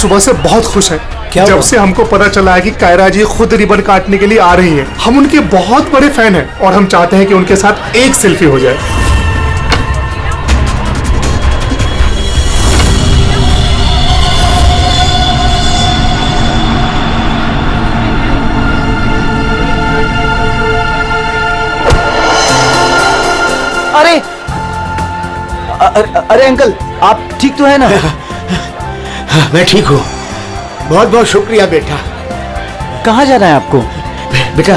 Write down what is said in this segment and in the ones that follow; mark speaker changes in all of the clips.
Speaker 1: सुबह से बहुत खुश हैं।
Speaker 2: क्या
Speaker 1: जब
Speaker 2: हुआ?
Speaker 1: से हमको पता चला है कि कायरा जी खुद रिबन काटने के लिए आ रही है। हम उनके बहुत बड़े फैन हैं और हम चाहते हैं कि उनके साथ एक सेल्फी हो जाए।
Speaker 2: अरे अंकल, आप ठीक तो है ना?
Speaker 3: मैं ठीक हूँ। बहुत बहुत शुक्रिया बेटा।
Speaker 2: कहाँ जाना है आपको?
Speaker 3: बेटा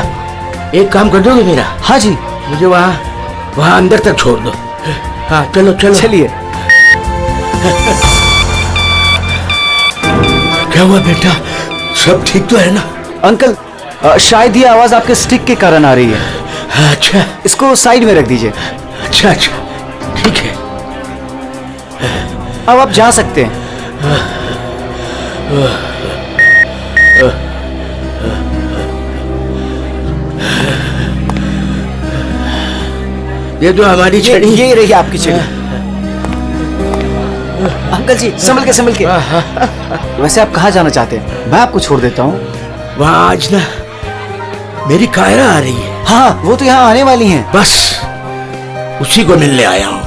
Speaker 3: एक काम कर दोगे मेरा?
Speaker 2: हाँ जी।
Speaker 3: मुझे वहाँ अंदर तक छोड़ दो। हाँ चलो चलो।
Speaker 2: चलिए।
Speaker 3: क्या हुआ बेटा, सब ठीक तो है ना?
Speaker 2: अंकल, शायद ये आवाज आपके स्टिक के कारण आ रही है।
Speaker 3: अच्छा,
Speaker 2: इसको साइड में रख दीजिए।
Speaker 3: अच्छा अच्छा, ठीक है।
Speaker 2: अब आप जा सकते हैं।
Speaker 3: ये तो हमारी छड़ी।
Speaker 2: ये रही आपकी छड़ी। अंकल जी संभल के। वैसे आप कहाँ जाना चाहते हैं? मैं आपको छोड़ देता हूँ।
Speaker 3: वहाँ आज ना मेरी कायरा आ रही है।
Speaker 2: हाँ, वो तो यहाँ आने वाली हैं।
Speaker 3: बस उसी को मिलने आया हूँ।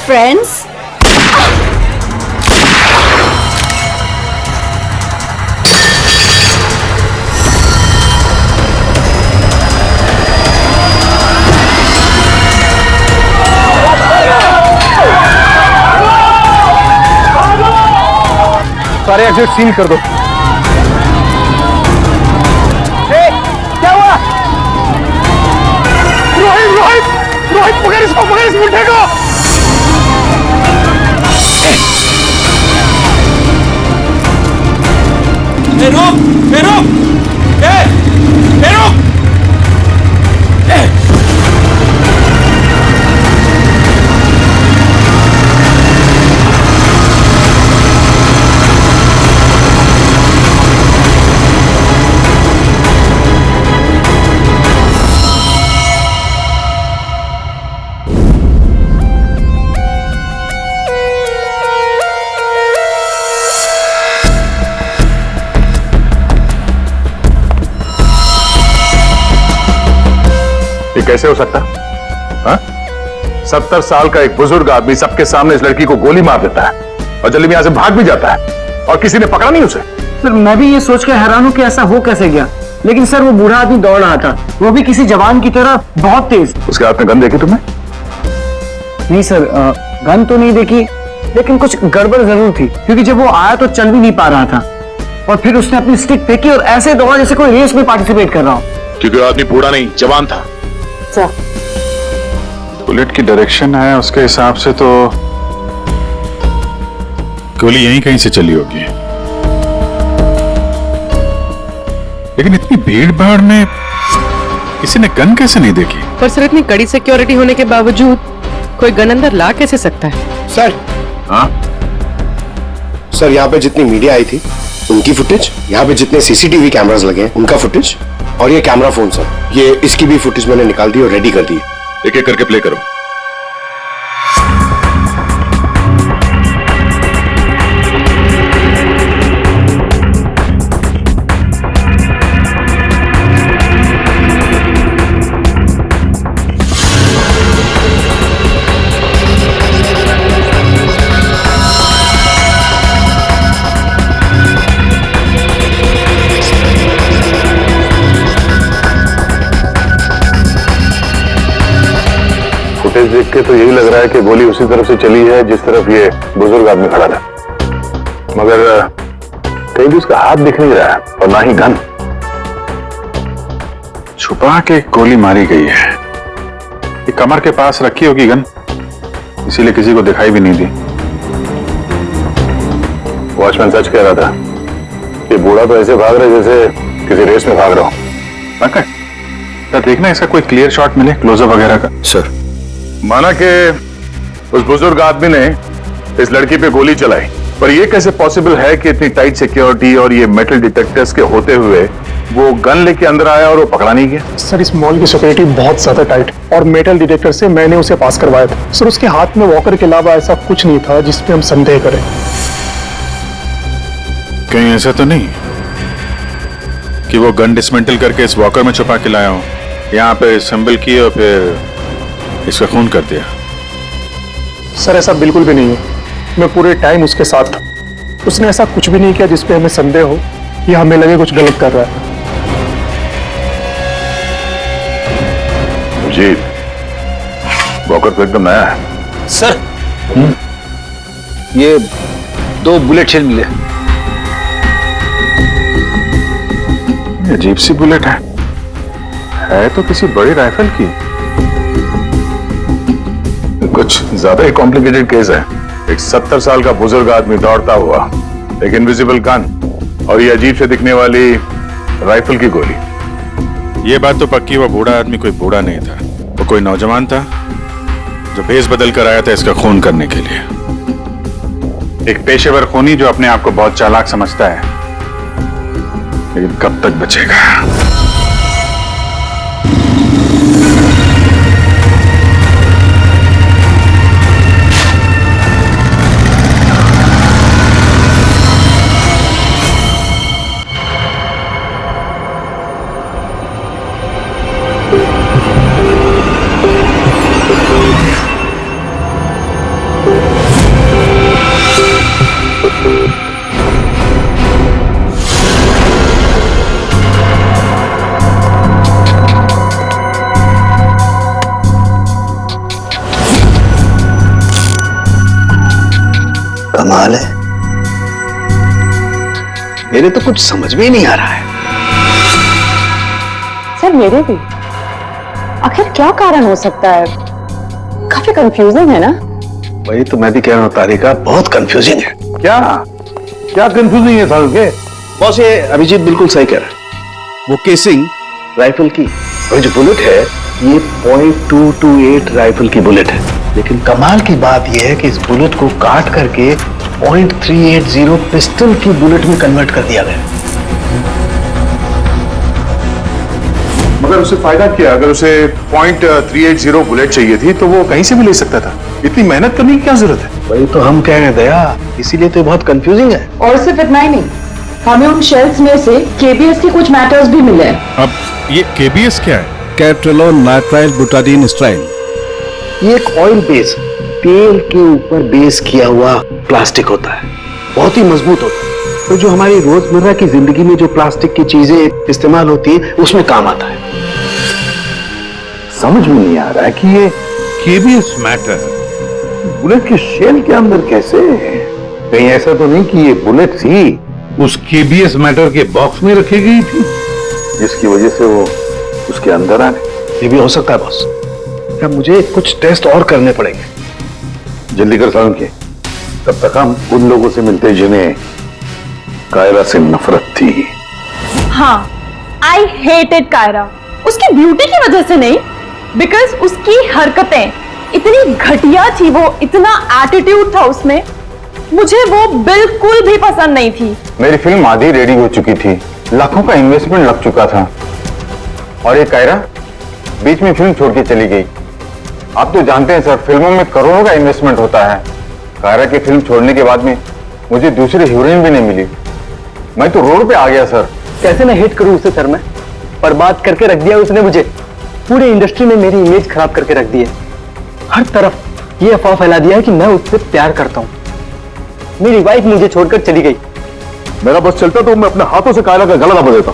Speaker 4: Friends?
Speaker 1: सारे एग्जिट सील कर दो।
Speaker 2: क्या हुआ?
Speaker 1: रोहित पकड़ इस मुंडे को। रुक।
Speaker 5: ये कैसे हो सकता? हाँ? 70 साल का एक बुजुर्ग आदमी सबके सामने इस लड़की को गोली मार देता है और जल्दी में यहां से भाग भी जाता है और किसी ने पकड़ा नहीं उसे।
Speaker 6: सर मैं भी ये सोच के हैरान हूं कि ऐसा हो कैसे गया, लेकिन सर वो बूढ़ा आदमी दौड़ रहा था, वो भी किसी जवान की तरह बहुत तेज।
Speaker 5: उसके हाथ में गन देखी तुमने?
Speaker 6: नहीं सर, गन तो नहीं देखी, लेकिन कुछ गड़बड़ जरूर थी, क्योंकि जब वो आया तो चल भी नहीं पा रहा था और फिर उसने अपनी स्टिक फेंकी और ऐसे दौड़ा जैसे कोई रेस में पार्टिसिपेट कर रहा हो।
Speaker 5: क्योंकि वो आदमी बूढ़ा नहीं जवान था।
Speaker 7: बुलेट की डायरेक्शन है उसके हिसाब से तो गोली यहीं कहीं से चली होगी, लेकिन इतनी भीड़ भाड़ में किसी ने गन कैसे नहीं देखी?
Speaker 8: पर सर इतनी कड़ी सिक्योरिटी होने के बावजूद कोई गन अंदर ला कैसे सकता है?
Speaker 9: सर
Speaker 5: हाँ?
Speaker 9: सर यहाँ पे जितनी मीडिया आई थी उनकी फुटेज, यहाँ पे जितने सीसीटीवी कैमरास लगे हैं उनका फुटेज, और ये कैमरा फोन सर, ये इसकी भी फुटेज मैंने निकाल दी और रेडी कर दी।
Speaker 5: एक एक करके प्ले करो। फुटेज देख के तो यही लग रहा है कि गोली उसी तरफ से चली है जिस तरफ ये बुजुर्ग आदमी खड़ा था, मगर कहीं भी उसका हाथ दिख नहीं रहा है और ना ही गन।
Speaker 7: छुपा के गोली मारी गई है। ये कमर के पास रखी होगी गन, इसीलिए किसी को दिखाई भी नहीं दी।
Speaker 5: वॉचमैन सच कह रहा था कि बूढ़ा तो ऐसे भाग रहा है जैसे किसी रेस में भाग रहा हूं।
Speaker 7: तो देखना इसका कोई क्लियर शॉट मिले, क्लोजअप वगैरह का।
Speaker 9: सर
Speaker 5: माना कि उस बुजुर्ग आदमी ने इस लड़की पे गोली चलाई, पर यह कैसे पॉसिबल है कि इतनी टाइट सिक्योरिटी और ये मेटल डिटेक्टर्स के होते हुए वो गन लेके अंदर आया और वो पकड़ा नहीं गया?
Speaker 1: सर इस मॉल की सिक्योरिटी बहुत ज्यादा टाइट और मेटल डिटेक्टर से मैंने उसे पास करवाया था। सर उसके हाथ में वॉकर के अलावा ऐसा कुछ नहीं था जिसपे हम संदेह करें।
Speaker 7: कहीं ऐसा तो नहीं कि वो गन डिसमेंटल करके इस वॉकर में छुपा के लाया हो, यहाँ पे असेंबल की और फिर इसका खून कर दिया?
Speaker 1: सर ऐसा बिल्कुल भी नहीं है, मैं पूरे टाइम उसके साथ था। उसने ऐसा कुछ भी नहीं किया जिसपे हमें संदेह हो या हमें लगे कुछ गलत कर रहा है।
Speaker 5: जी, वॉकर तो एकदम नया है।
Speaker 2: सर ये 2 बुलेट शेल मिले।
Speaker 7: अजीब सी बुलेट है तो किसी बड़ी राइफल की।
Speaker 5: कुछ ज्यादा ही कॉम्प्लिकेटेड केस है। एक 70 साल का बुजुर्ग आदमी दौड़ता हुआ, एक इनविजिबल गन और ये अजीब से दिखने वाली राइफल की गोली।
Speaker 7: ये बात तो पक्की, वो बूढ़ा आदमी कोई बूढ़ा नहीं था, वो कोई नौजवान था जो भेस बदल कर आया था इसका खून करने के लिए। एक पेशेवर खूनी जो अपने आप को बहुत चालाक समझता है, लेकिन कब तक बचेगा?
Speaker 3: कमाल है, मेरे तो कुछ समझ में ही नहीं आ रहा है।
Speaker 4: सर मेरे भी। आखिर क्या कारण हो सकता है? काफी कंफ्यूजिंग है ना?
Speaker 3: वही तो मैं भी कह रहा हूँ तारिका, बहुत कंफ्यूजिंग है।
Speaker 5: क्या क्या कंफ्यूजिंग है साल के?
Speaker 3: बॉस ये अभिजीत बिल्कुल सही कह रहा है। वो केसिंग राइफल की और जो बुलेट है ये .228 राइफल की बुलेट है, लेकिन कमाल की बात यह है कि इस बुलेट को काट करके .380 पिस्टल की बुलेट में कन्वर्ट कर दिया गया।
Speaker 5: मगर उसे फायदा क्या? अगर उसे .380 बुलेट चाहिए थी तो वो कहीं से भी ले सकता था। इतनी मेहनत करने की क्या जरूरत है?
Speaker 3: वही तो हम कह रहे हैं दया, इसीलिए तो बहुत कंफ्यूजिंग है।
Speaker 4: और सिर्फ इतना ही नहीं, हमें उन शेल्स में से केबीएस के कुछ मैटर्स भी मिले हैं।
Speaker 7: अब ये केबीएस क्या है?
Speaker 10: कैप्ट्रोलोन नाइट्राइल बुटाडीन स्ट्राइन।
Speaker 3: ये एक ऑयल बेस, तेल के ऊपर बेस किया हुआ प्लास्टिक होता है, बहुत ही मजबूत होता है, तो जो हमारी रोजमर्रा की जिंदगी में जो प्लास्टिक की चीजें इस्तेमाल होती है उसमें काम आता है।
Speaker 5: समझ में नहीं आ रहा है कि ये केबीएस मैटर बुलेट की शेल के अंदर कैसे? कहीं ऐसा तो नहीं कि ये बुलेट थी उस केबीएस मैटर के बॉक्स में रखी गई थी जिसकी वजह से वो उसके अंदर आ गए?
Speaker 3: ये भी हो सकता है बॉस। क्या मुझे कुछ टेस्ट और करने पड़ेंगे?
Speaker 5: जल्दी कर साउंड के, तब तक हम उन लोगों से मिलते जिन्हें कायरा से नफरत थी।
Speaker 4: हाँ, आई हेटेड कायरा। उसकी ब्यूटी की वजह से नहीं, बिकॉज उसकी हरकतें इतनी घटिया थी, वो इतना एटीट्यूड था उसमें, मुझे वो बिल्कुल भी पसंद नहीं थी।
Speaker 7: मेरी फिल्म आधी रेडी हो चुकी थी, लाखों का इन्वेस्टमेंट लग चुका था, और ये कायरा बीच में फिल्म छोड़ के चली गई। आप तो जानते हैं सर, फिल्मों में करोड़ों का इन्वेस्टमेंट होता है। कायरा की फिल्म छोड़ने के बाद में मुझे दूसरी हीरोइन भी नहीं मिली, मैं तो रोड पे आ गया सर।
Speaker 6: कैसे मैं हिट करूं उसे सर? मैं बर्बाद करके रख दिया उसने मुझे, पूरी इंडस्ट्री में मेरी इमेज खराब करके रख दी है। हर तरफ ये अफवाह फैला दिया है कि मैं उससे प्यार करता हूं। मेरी वाइफ मुझे छोड़कर चली गई।
Speaker 5: मेरा बस चलता तो मैं अपने हाथों से कायरा का गला दबा देता।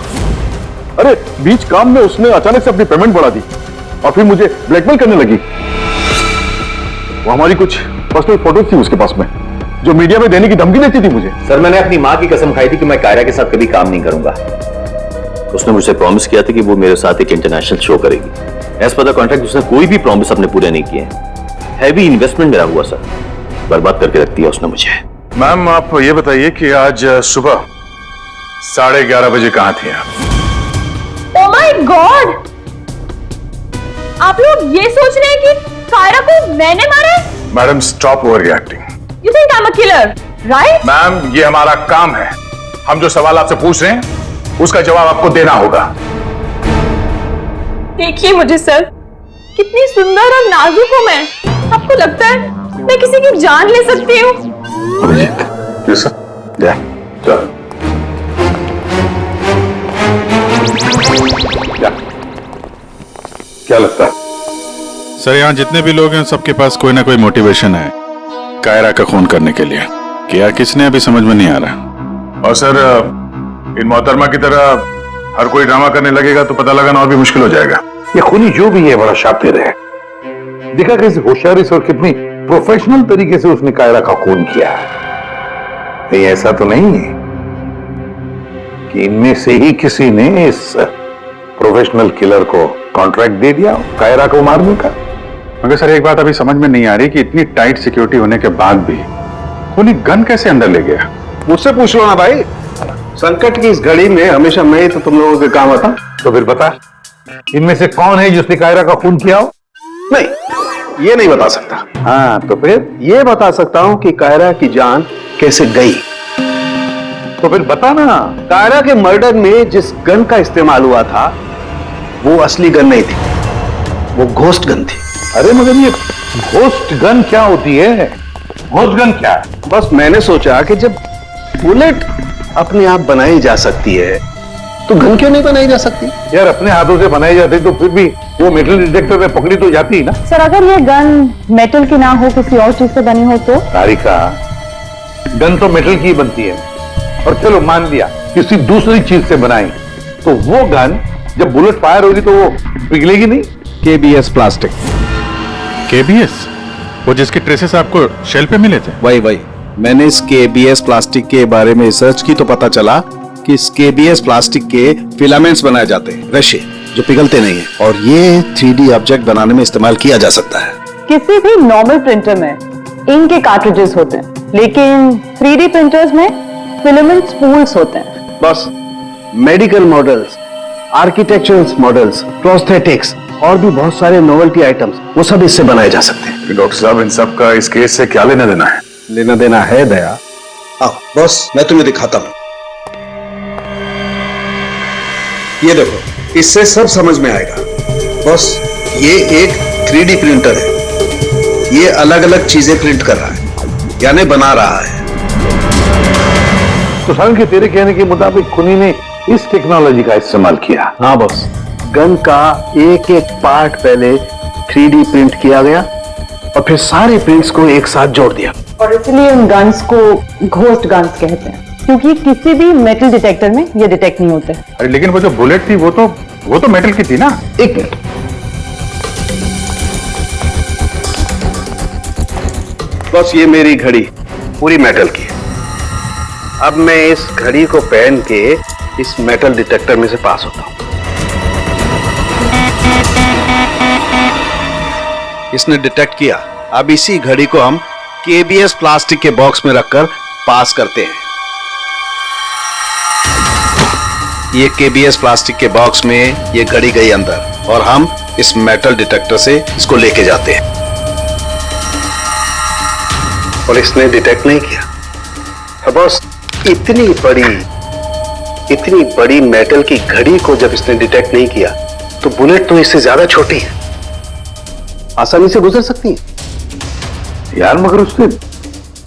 Speaker 5: अरे बीच काम में उसने अचानक से अपनी पेमेंट बढ़ा दी और फिर मुझे ब्लैकमेल करने लगी। वो हमारी कुछ पर्सनल फोटोज थी उसके पास में, जो मीडिया में देने की धमकी देती थी मुझे।
Speaker 3: सर, मैंने अपनी माँ की कसम खाई थी कि मैं कायरा के साथ कभी काम नहीं करूंगा। उसने मुझसे प्रॉमिस किया था कि वो मेरे साथ एक इंटरनेशनल शो करेगी। एज पर द कॉन्ट्रैक्ट उसने कोई भी प्रॉमिस अपने पूरे नहीं किए। हैवी इन्वेस्टमेंट मेरा हुआ सर, बर्बाद करके रख दिया उसने मुझे।
Speaker 7: मैम आप ये बताइए कि आज सुबह 11:30 बजे कहाँ थे आप?
Speaker 4: ओह माय गॉड, आप लोग ये सोच रहे हैं कि कायरा को मैंने मारा है?
Speaker 7: Madam stop over reacting.
Speaker 4: You think I'm a killer, right?
Speaker 7: Ma'am ये हमारा काम है, हम जो सवाल आपसे पूछ रहे हैं उसका जवाब आपको देना होगा।
Speaker 4: देखिए मुझे सर, कितनी सुंदर और नाजुक हूं मैं। आपको लगता है मैं किसी की जान ले सकती हूँ?
Speaker 5: क्या लगता है
Speaker 7: सर, यहाँ जितने भी लोग हैं सबके पास कोई ना कोई मोटिवेशन है कायरा का खून करने के लिए। क्या किसने अभी समझ में नहीं आ रहा। और सर इन मोहतरमा की तरह हर कोई ड्रामा करने लगेगा तो पता लगाना और भी मुश्किल हो जाएगा।
Speaker 5: ये खूनी जो भी है बड़ा शातिर है। देखा कैसे होशियारी से और कितनी प्रोफेशनल तरीके से उसने कायरा का खून किया। नहीं ऐसा तो नहीं है कि इनमें से ही किसी ने इस प्रोफेशनल किलर को कॉन्ट्रैक्ट दे दिया कायरा को मारने का।
Speaker 7: मगर सर एक बात अभी समझ में नहीं आ रही कि इतनी टाइट सिक्योरिटी होने के बाद भी खूनी गन कैसे अंदर ले गया।
Speaker 9: मुझसे पूछ लो ना भाई, संकट की इस घड़ी में हमेशा मैं ही तो तुम लोगों के काम आता।
Speaker 5: तो फिर बता, इनमें से कौन है जिसने कायरा का खून किया हो?
Speaker 9: नहीं, ये नहीं बता सकता। हाँ तो फिर ये बता सकता हूं कि कायरा की जान कैसे गई।
Speaker 5: तो फिर बता ना।
Speaker 9: कायरा के मर्डर में जिस गन का इस्तेमाल हुआ था वो असली गन नहीं थी, वो घोस्ट गन थी।
Speaker 5: अरे मगर ये घोस्ट गन क्या होती है? घोस्ट गन क्या है?
Speaker 9: बस मैंने सोचा कि जब बुलेट अपने आप बनाई जा सकती है तो गन क्यों नहीं बनाई जा सकती?
Speaker 5: यार अपने हाथों से बनाई जाती तो फिर भी वो मेटल डिटेक्टर में पकड़ी तो जाती ही ना।
Speaker 4: सर अगर ये गन मेटल की ना हो, किसी और चीज से बनी हो तो?
Speaker 5: तारिका, गन तो मेटल की बनती है, और चलो मान लिया किसी दूसरी चीज से बनाई, तो वो गन जब बुलेट फायर होगी तो वो पिघलेगी नहीं।
Speaker 10: KBS plastic.
Speaker 7: केबीएस, वो जिसके ट्रेसेस आपको शेल पे मिले थे?
Speaker 10: वही मैंने इस केबीएस प्लास्टिक के बारे में रिसर्च की तो पता चला कि इस केबीएस प्लास्टिक के फिलामेंट्स बनाए जाते हैं, रेशे जो पिघलते नहीं है, और ये 3D ऑब्जेक्ट बनाने में इस्तेमाल किया जा सकता है।
Speaker 4: किसी भी नॉर्मल प्रिंटर में इंक के कार्ट्रिजेस होते हैं, लेकिन 3D प्रिंटर्स में फिलामेंट स्पूल्स होते हैं।
Speaker 9: बस medical models, architectural models, prosthetics और भी बहुत सारे नोवेल्टी आइटम्स वो सब इससे बनाए जा सकते हैं।
Speaker 7: डॉक्टर साहब इन सब का इस केस से क्या लेना देना है?
Speaker 9: लेना देना है दया।
Speaker 10: आओ बॉस, मैं तुम्हें दिखाता हूं। ये देखो, इससे सब समझ में आएगा। बॉस ये एक 3D प्रिंटर है, ये अलग अलग चीजें प्रिंट कर रहा है, यानी बना रहा है।
Speaker 5: तो साहब के तेरे कहने के मुताबिक खुनी ने इस टेक्नोलॉजी का इस्तेमाल किया?
Speaker 9: हाँ बॉस, गन का एक एक पार्ट पहले 3D प्रिंट किया गया और फिर सारे प्रिंट्स को एक साथ जोड़ दिया।
Speaker 4: और इसलिए उन गन्स को घोस्ट गन्स कहते हैं, क्योंकि किसी भी मेटल डिटेक्टर में ये डिटेक्ट नहीं होते।
Speaker 7: अरे लेकिन वो जो बुलेट थी वो तो मेटल की थी ना।
Speaker 9: एक मिनट, बस ये मेरी घड़ी पूरी मेटल की है। अब मैं इस घड़ी को पहन के इस मेटल डिटेक्टर में से पास होता हूं।
Speaker 10: इसने डिटेक्ट किया। अब इसी घड़ी को हम केबीएस प्लास्टिक के बॉक्स में रखकर पास करते हैं। ये केबीएस प्लास्टिक के बॉक्स में ये घड़ी गई अंदर, और हम इस मेटल डिटेक्टर से इसको लेके जाते हैं।
Speaker 3: और इसने डिटेक्ट नहीं किया। अब बॉस, इतनी बड़ी मेटल की घड़ी को जब इसने डिटेक्ट नहीं किया तो बुलेट तो इससे ज्यादा छोटी है, आसानी से गुजर सकती है।
Speaker 5: यार मगर उसने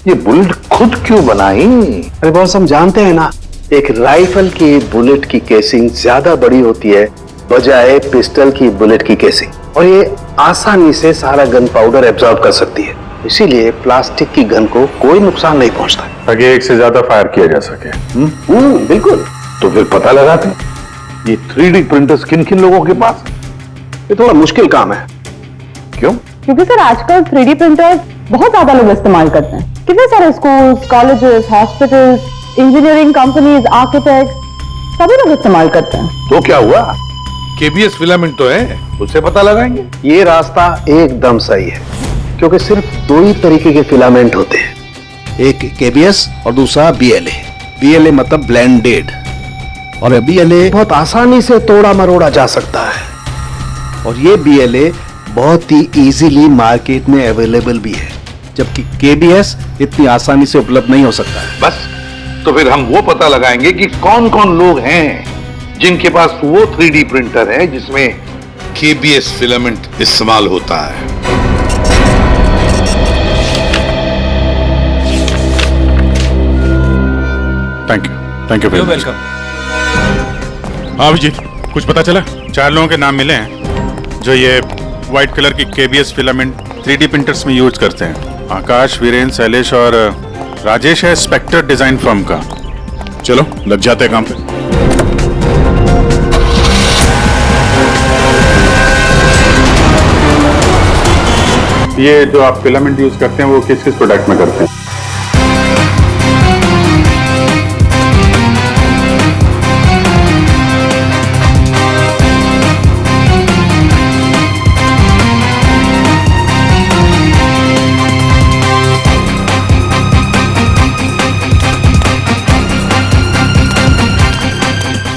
Speaker 5: ये बुलेट खुद क्यों बनाई?
Speaker 3: अरे बॉस, हम जानते हैं ना, एक राइफल की बुलेट की केसिंग ज्यादा बड़ी होती है बजाय पिस्टल की बुलेट की केसिंग, और ये आसानी से सारा गन पाउडर एब्जॉर्ब कर सकती है। इसीलिए प्लास्टिक की गन को कोई नुकसान नहीं पहुंचता।
Speaker 7: ताकि एक से ज्यादा फायर किया जा सके।
Speaker 3: बिल्कुल।
Speaker 5: तो फिर पता लगाते ये 3D प्रिंटर्स किन किन लोगों के पास है?
Speaker 3: ये थोड़ा मुश्किल काम है।
Speaker 5: क्यों?
Speaker 4: क्योंकि सर आजकल 3D प्रिंटर्स बहुत ज्यादा लोग इस्तेमाल करते हैं। कितने सारे schools, colleges, hospitals, engineering companies, architect सभी लोग इस्तेमाल करते हैं।
Speaker 5: तो क्या हुआ? केबीएस फिलामेंट तो है, उससे पता लगाएंगे।
Speaker 3: ये रास्ता एकदम सही है, क्योंकि सिर्फ दो ही तरीके के फिलामेंट होते हैं,
Speaker 10: एक केबीएस और दूसरा बीएलए। बीएलए मतलब ब्लेंडेड, और बीएलए
Speaker 3: बहुत आसानी से तोड़ा मरोड़ा जा सकता है।
Speaker 10: और ये बीएलए बहुत ही इजीली मार्केट में अवेलेबल भी है, जबकि केबीएस इतनी आसानी से उपलब्ध नहीं हो सकता है।
Speaker 5: बस, तो फिर हम वो पता लगाएंगे कि कौन कौन लोग हैं जिनके पास वो 3D प्रिंटर है जिसमें केबीएस फिलामेंट इस्तेमाल होता है।
Speaker 7: Thank you welcome. हाँ अभिजीत, कुछ पता चला? 4 लोगों के नाम मिले हैं जो ये व्हाइट कलर की केबीएस फिलामेंट 3D प्रिंटर्स में यूज करते हैं। आकाश, वीरेंद्र, शैलेश और राजेश है स्पेक्टर डिजाइन फर्म का। चलो लग जाते हैं काम पे। ये जो आप फिलामेंट यूज करते हैं वो किस किस प्रोडक्ट में करते हैं?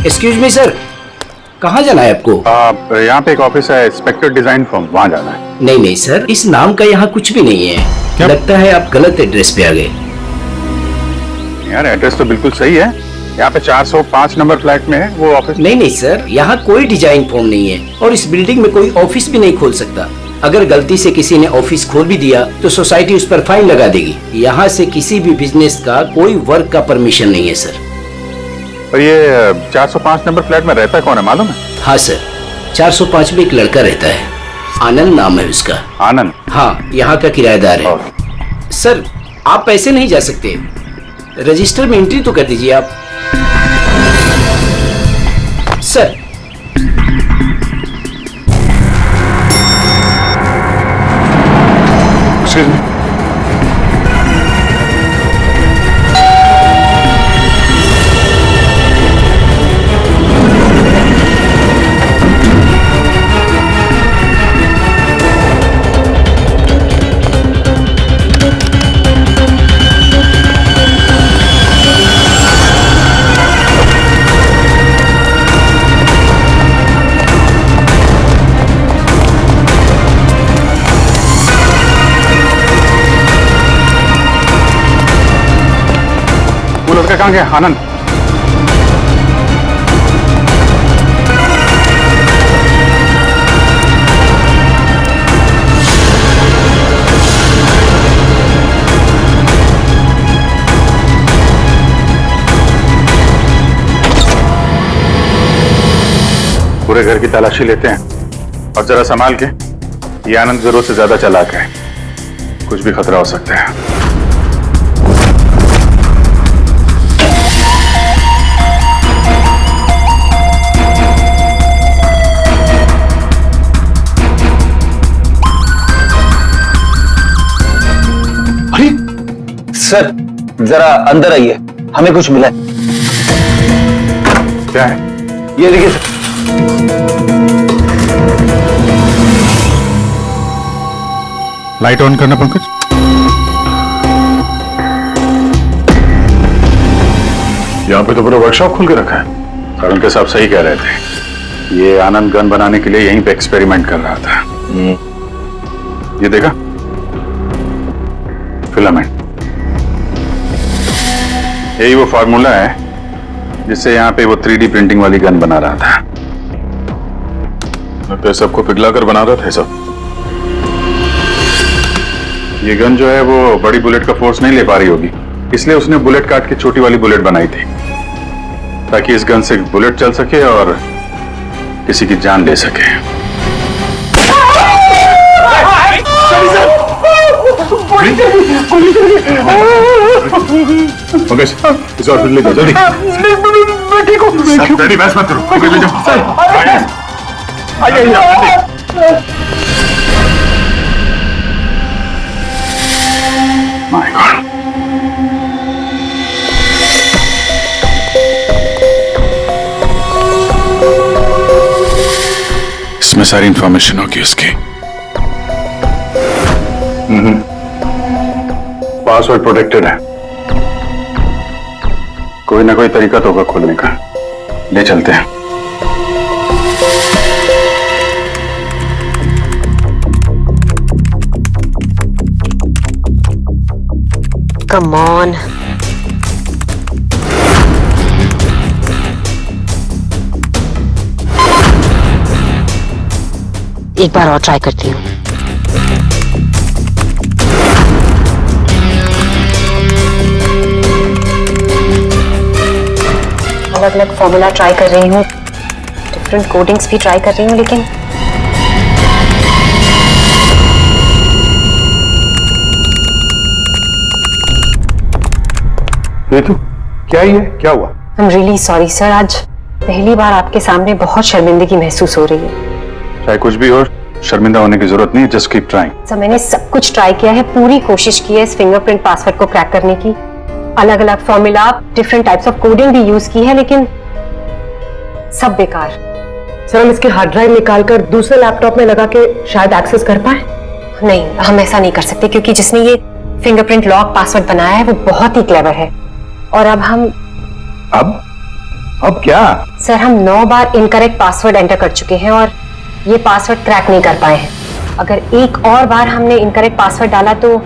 Speaker 2: एक्सक्यूज मी सर, कहाँ जाना है आपको?
Speaker 7: यहाँ पे एक ऑफिस है स्पेक्टर डिजाइन फर्म, वहाँ जाना है।
Speaker 2: नहीं नहीं सर, इस नाम का यहाँ कुछ भी नहीं है।
Speaker 7: क्या?
Speaker 2: लगता है आप गलत एड्रेस पे आ गए।
Speaker 7: यार एड्रेस तो बिल्कुल सही है, यहाँ पे 405 नंबर फ्लैट में है वो ऑफिस।
Speaker 2: नहीं नहीं सर, यहाँ कोई डिजाइन फॉर्म नहीं है और इस बिल्डिंग में कोई ऑफिस भी नहीं खोल सकता। अगर गलती से किसी ने ऑफिस खोल भी दिया तो सोसाइटी उस पर फाइन लगा देगी। यहाँ से किसी भी बिजनेस का कोई वर्क का परमिशन नहीं है सर।
Speaker 7: और ये 405 नंबर फ्लैट में रहता कौन है मालूम है?
Speaker 2: हाँ सर, 405 में एक लड़का रहता है, आनंद नाम है उसका।
Speaker 7: आनंद?
Speaker 2: हाँ, यहाँ का किराएदार है। सर आप ऐसे नहीं जा सकते, रजिस्टर में एंट्री तो कर दीजिए आप। सर
Speaker 7: एक्सक्यूज मी, कहाँ गया आनंद? पूरे घर की तलाशी लेते हैं और जरा संभाल के। ये आनंद जरूरत से ज्यादा चालाक है, कुछ भी खतरा हो सकता है।
Speaker 6: सर जरा अंदर आइए, हमें कुछ मिला है।
Speaker 7: क्या है?
Speaker 6: ये देखिए सर।
Speaker 7: लाइट ऑन करना पंकज।
Speaker 5: यहाँ पे तो पूरा वर्कशॉप खोल के रखा है।
Speaker 7: अरुण के साहब सही कह रहे थे, ये आनंद गन बनाने के लिए यहीं पे एक्सपेरिमेंट कर रहा था। ये देखा, फिलामेंट। यही वो फार्मूला है जिससे यहाँ पे वो 3D प्रिंटिंग वाली गन बना रहा था। तो सबको पिघला कर बना रहा था सब। ये गन जो है वो बड़ी बुलेट का फोर्स नहीं ले पा रही होगी, इसलिए उसने बुलेट काट के छोटी वाली बुलेट बनाई थी, ताकि इस गन से बुलेट चल सके और किसी की जान ले सके। मुकेश, इस हॉस्पिटल ले जाओ जल्दी। रेडी, बहस मत करो, ले जाओ। माय गॉड, इसमें सारी इंफॉर्मेशन होगी उसकी। पासवर्ड प्रोटेक्टेड है, कोई ना कोई तरीका तो होगा खोलने का। ले चलते हैं।
Speaker 11: Come on. एक बार और ट्राई करती हूँ। अलग अलग फॉर्मूला ट्राई कर रही हूँ, डिफरेंट कोडिंग्स भी ट्राई कर रही हूँ, लेकिन
Speaker 5: रितु, क्या ही है, क्या हुआ?
Speaker 11: I'm really sorry सर, आज पहली बार आपके सामने बहुत शर्मिंदगी महसूस हो रही है।
Speaker 7: चाहे कुछ भी हो, शर्मिंदा होने की जरूरत नहीं, जस्ट कीप ट्राइंग।
Speaker 11: सर मैंने सब कुछ ट्राई किया है, पूरी कोशिश की है इस फिंगरप्रिंट पासवर्ड को क्रैक करने की। अलग अलग formula, different types of coding भी यूज की है, लेकिन सब बेकार।
Speaker 8: सर हम इसके हार्ड ड्राइव निकालकर दूसरे लैपटॉप में लगा के शायद एक्सेस कर पाए।
Speaker 11: नहीं, हम ऐसा नहीं कर सकते, क्योंकि जिसने ये फिंगरप्रिंट लॉक पासवर्ड बनाया है वो बहुत ही क्लेवर है। और अब हम
Speaker 5: अब क्या?
Speaker 11: सर हम 9 बार इनकरेक्ट पासवर्ड एंटर कर चुके हैं और ये पासवर्ड क्रैक नहीं कर पाए हैं। अगर एक और बार हमने इनकरेक्ट पासवर्ड डाला तो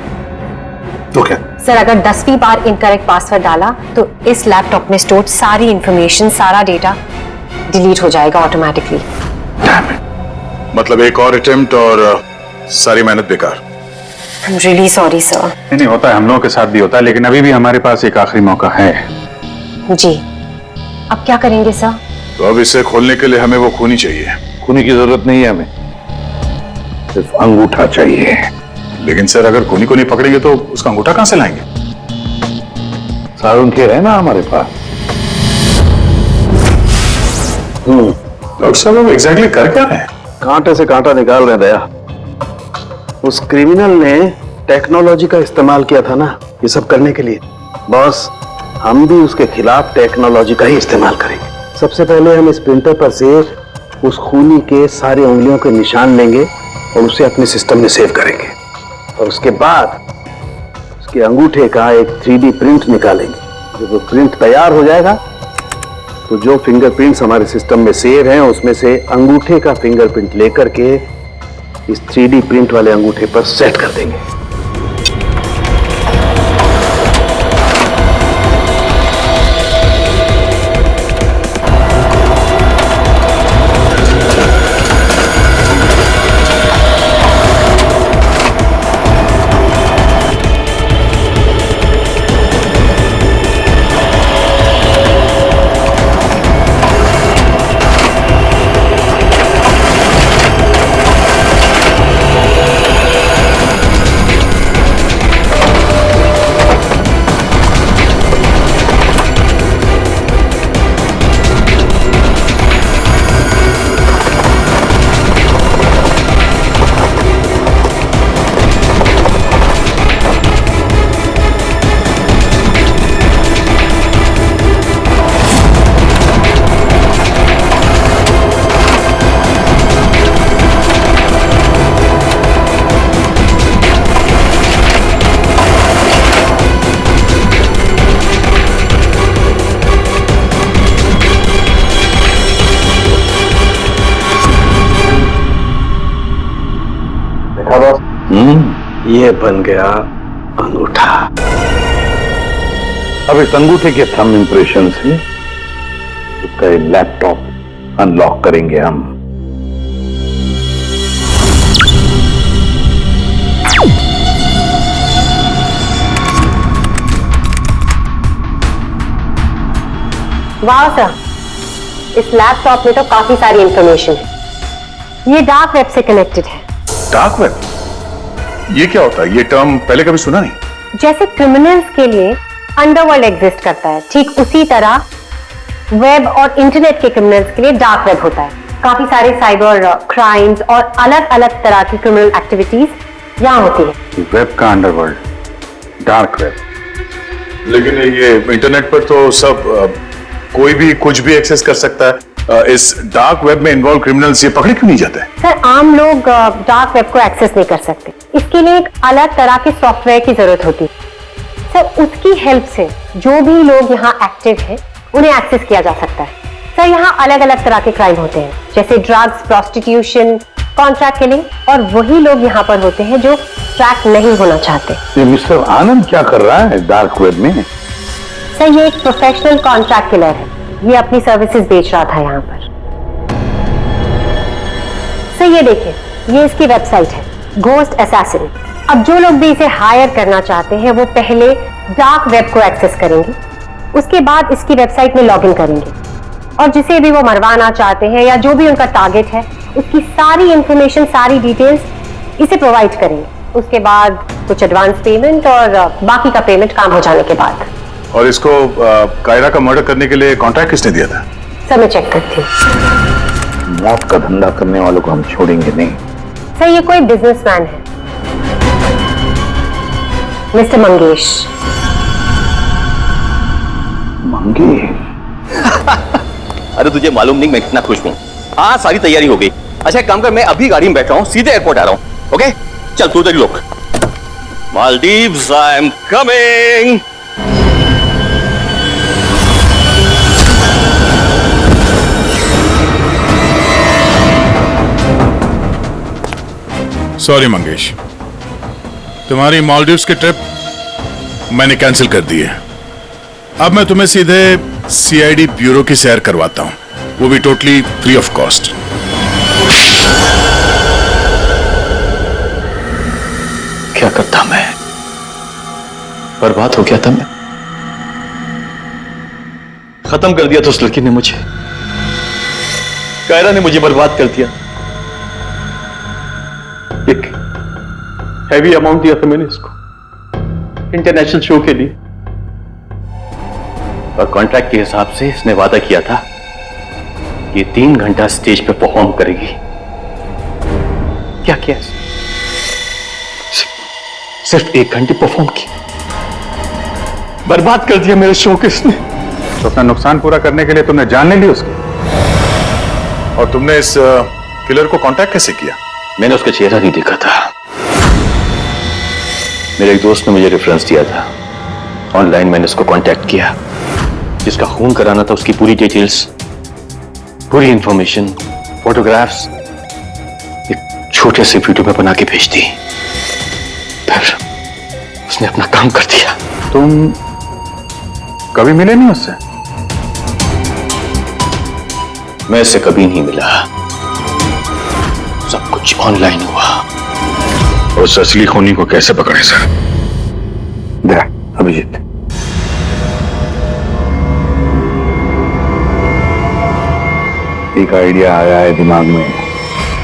Speaker 5: क्या?
Speaker 11: सर अगर 10वीं बार इनकरेक्ट पासवर्ड डाला तो इस लैपटॉप में स्टोर्ड सारी इंफॉर्मेशन, सारा डेटा डिलीट हो जाएगा ऑटोमेटिकली।
Speaker 7: मतलब एक और अटेम्प्ट और सारी मेहनत बेकार।
Speaker 11: I am really sorry sir.
Speaker 7: नहीं होता है, हम लोगों के साथ भी होता है, लेकिन अभी भी हमारे पास एक आखिरी मौका है।
Speaker 11: जी, अब क्या करेंगे सर?
Speaker 7: तो अब इसे खोलने के लिए हमें वो खूनी चाहिए।
Speaker 5: खूनी की जरूरत नहीं है हमें, सिर्फ अंगूठा चाहिए।
Speaker 7: लेकिन सर अगर खूनी को नहीं पकड़ेंगे तो उसका अंगूठा कहां से लाएंगे?
Speaker 5: सारुण खेर है ना हमारे पास।
Speaker 7: डॉक्टर साहब वो एग्जैक्टली कर क्या रहे हैं?
Speaker 10: कांटे से कांटा निकाल रहे दया। उस क्रिमिनल ने टेक्नोलॉजी का इस्तेमाल किया था ना ये सब करने के लिए। बॉस, हम भी उसके खिलाफ टेक्नोलॉजी का ही इस्तेमाल करेंगे। सबसे पहले हम इस प्रिंटर पर से उस खूनी के सारे उंगलियों के निशान लेंगे और उसे अपने सिस्टम में सेव करेंगे, और उसके बाद उसके अंगूठे का एक 3D प्रिंट निकालेंगे। जब वो प्रिंट तैयार हो जाएगा तो जो फिंगरप्रिंट्स हमारे सिस्टम में सेव हैं उसमें से अंगूठे का फिंगरप्रिंट लेकर के इस 3D प्रिंट वाले अंगूठे पर सेट कर देंगे।
Speaker 3: ये बन गया अंगूठा।
Speaker 5: अब इस अंगूठे के थंब इंप्रेशन से उसका ये लैपटॉप अनलॉक करेंगे हम।
Speaker 11: वाह सर, इस लैपटॉप में तो काफी सारी इंफॉर्मेशन है। ये डार्क वेब से कनेक्टेड है।
Speaker 7: डार्क वेब, ये क्या होता है? ये टर्म पहले कभी सुना नहीं।
Speaker 11: जैसे क्रिमिनल्स के लिए अंडरवर्ल्ड एग्जिस्ट करता है, ठीक उसी तरह वेब और इंटरनेट के क्रिमिनल्स के लिए डार्क वेब होता है। काफी सारे साइबर क्राइम्स और अलग अलग तरह की क्रिमिनल एक्टिविटीज यहाँ होती है।
Speaker 7: वेब का अंडरवर्ल्ड, डार्क वेब। लेकिन ये इंटरनेट पर तो सब कोई भी कुछ भी एक्सेस कर सकता है। इस डार्क वेब में इन्वॉल्व क्रिमिनल्स ये पकड़े क्यों नहीं जाते?
Speaker 11: सर, आम लोग डार्क वेब को एक्सेस नहीं कर सकते। इसके लिए एक अलग तरह के सॉफ्टवेयर की जरूरत होती है। सर, उसकी हेल्प से जो भी लोग यहाँ एक्टिव हैं उन्हें एक्सेस किया जा सकता है। सर, यहाँ अलग अलग तरह के क्राइम होते हैं, जैसे ड्रग्स, प्रोस्टिट्यूशन, कॉन्ट्रैक्ट किलिंग, और वही लोग यहाँ पर होते हैं जो ट्रैक नहीं होना चाहते।
Speaker 5: ये मिस्टर आनंद क्या कर रहा है डार्क वेब में?
Speaker 11: सर, ये एक प्रोफेशनल कॉन्ट्रैक्ट किलर है। ये अपनी सर्विसेज बेच रहा था यहाँ पर। सर, ये देखिए, ये इसकी वेबसाइट है, घोस्ट असैसिन। अब जो लोग भी इसे हायर करना चाहते हैं वो पहले डार्क वेब को एक्सेस करेंगे, उसके बाद इसकी वेबसाइट में लॉगिन करेंगे, और जिसे भी वो मरवाना चाहते हैं या जो भी उनका टारगेट है उसकी सारी इंफॉर्मेशन, सारी डिटेल्स इसे प्रोवाइड करेंगे। उसके बाद कुछ एडवांस पेमेंट और बाकी का पेमेंट काम हो जाने के बाद।
Speaker 7: और इसको कायरा का मर्डर करने के लिए कॉन्ट्रैक्ट किसने दिया था?
Speaker 11: सर, मैं चेक करती हूँ।
Speaker 5: मौत का धंधा करने वालों को हम छोड़ेंगे नहीं।
Speaker 11: सर, ये कोई बिजनेसमैन है, मिस्टर मंगेश।
Speaker 5: मंगेश?
Speaker 12: अरे तुझे मालूम नहीं मैं कितना खुश हूँ। हाँ, सारी तैयारी हो गई। अच्छा, एक काम कर, मैं अभी गाड़ी में बैठ रहा हूँ, सीधे एयरपोर्ट आ रहा हूँ। ओके, चल तू उधर लोग। Maldives, I am coming.
Speaker 7: Sorry Mangesh, तुम्हारी मालदीव्स की ट्रिप मैंने कैंसिल कर दी है। अब मैं तुम्हें सीधे सीआईडी ब्यूरो की सैर करवाता हूं, वो भी टोटली फ्री ऑफ कॉस्ट।
Speaker 12: क्या करता मैं? बर्बाद हो गया था मैं। खत्म कर दिया था उस लड़की ने मुझे। कायरा ने मुझे बर्बाद कर दिया। एक हैवी अमाउंट दिया था मैंने इसको इंटरनेशनल शो के लिए, और कॉन्ट्रैक्ट के हिसाब से इसने वादा किया था कि 3 घंटा स्टेज पे परफॉर्म करेगी। क्या किया? सिर्फ 1 घंटे परफॉर्म की, बर्बाद कर दिया मेरे शो को इसने।
Speaker 7: तो अपना नुकसान पूरा करने के लिए तुमने जान ले ली उसकी, और तुमने इस किलर को कांटेक्ट कैसे किया?
Speaker 12: मैंने उसका चेहरा नहीं देखा था। मेरे एक दोस्त ने मुझे रेफरेंस दिया था। ऑनलाइन मैंने उसको कांटेक्ट किया। जिसका खून कराना था उसकी पूरी डिटेल्स, पूरी इंफॉर्मेशन, फोटोग्राफ्स एक छोटे से वीडियो में बना के भेज दी। फिर उसने अपना काम कर दिया।
Speaker 7: तुम कभी मिले नहीं उससे?
Speaker 12: मैं इससे कभी नहीं मिला। सब कुछ ऑनलाइन हुआ।
Speaker 7: उस असली खूनी को कैसे पकड़े सर?
Speaker 5: अभिजीत, एक आइडिया आया है दिमाग में।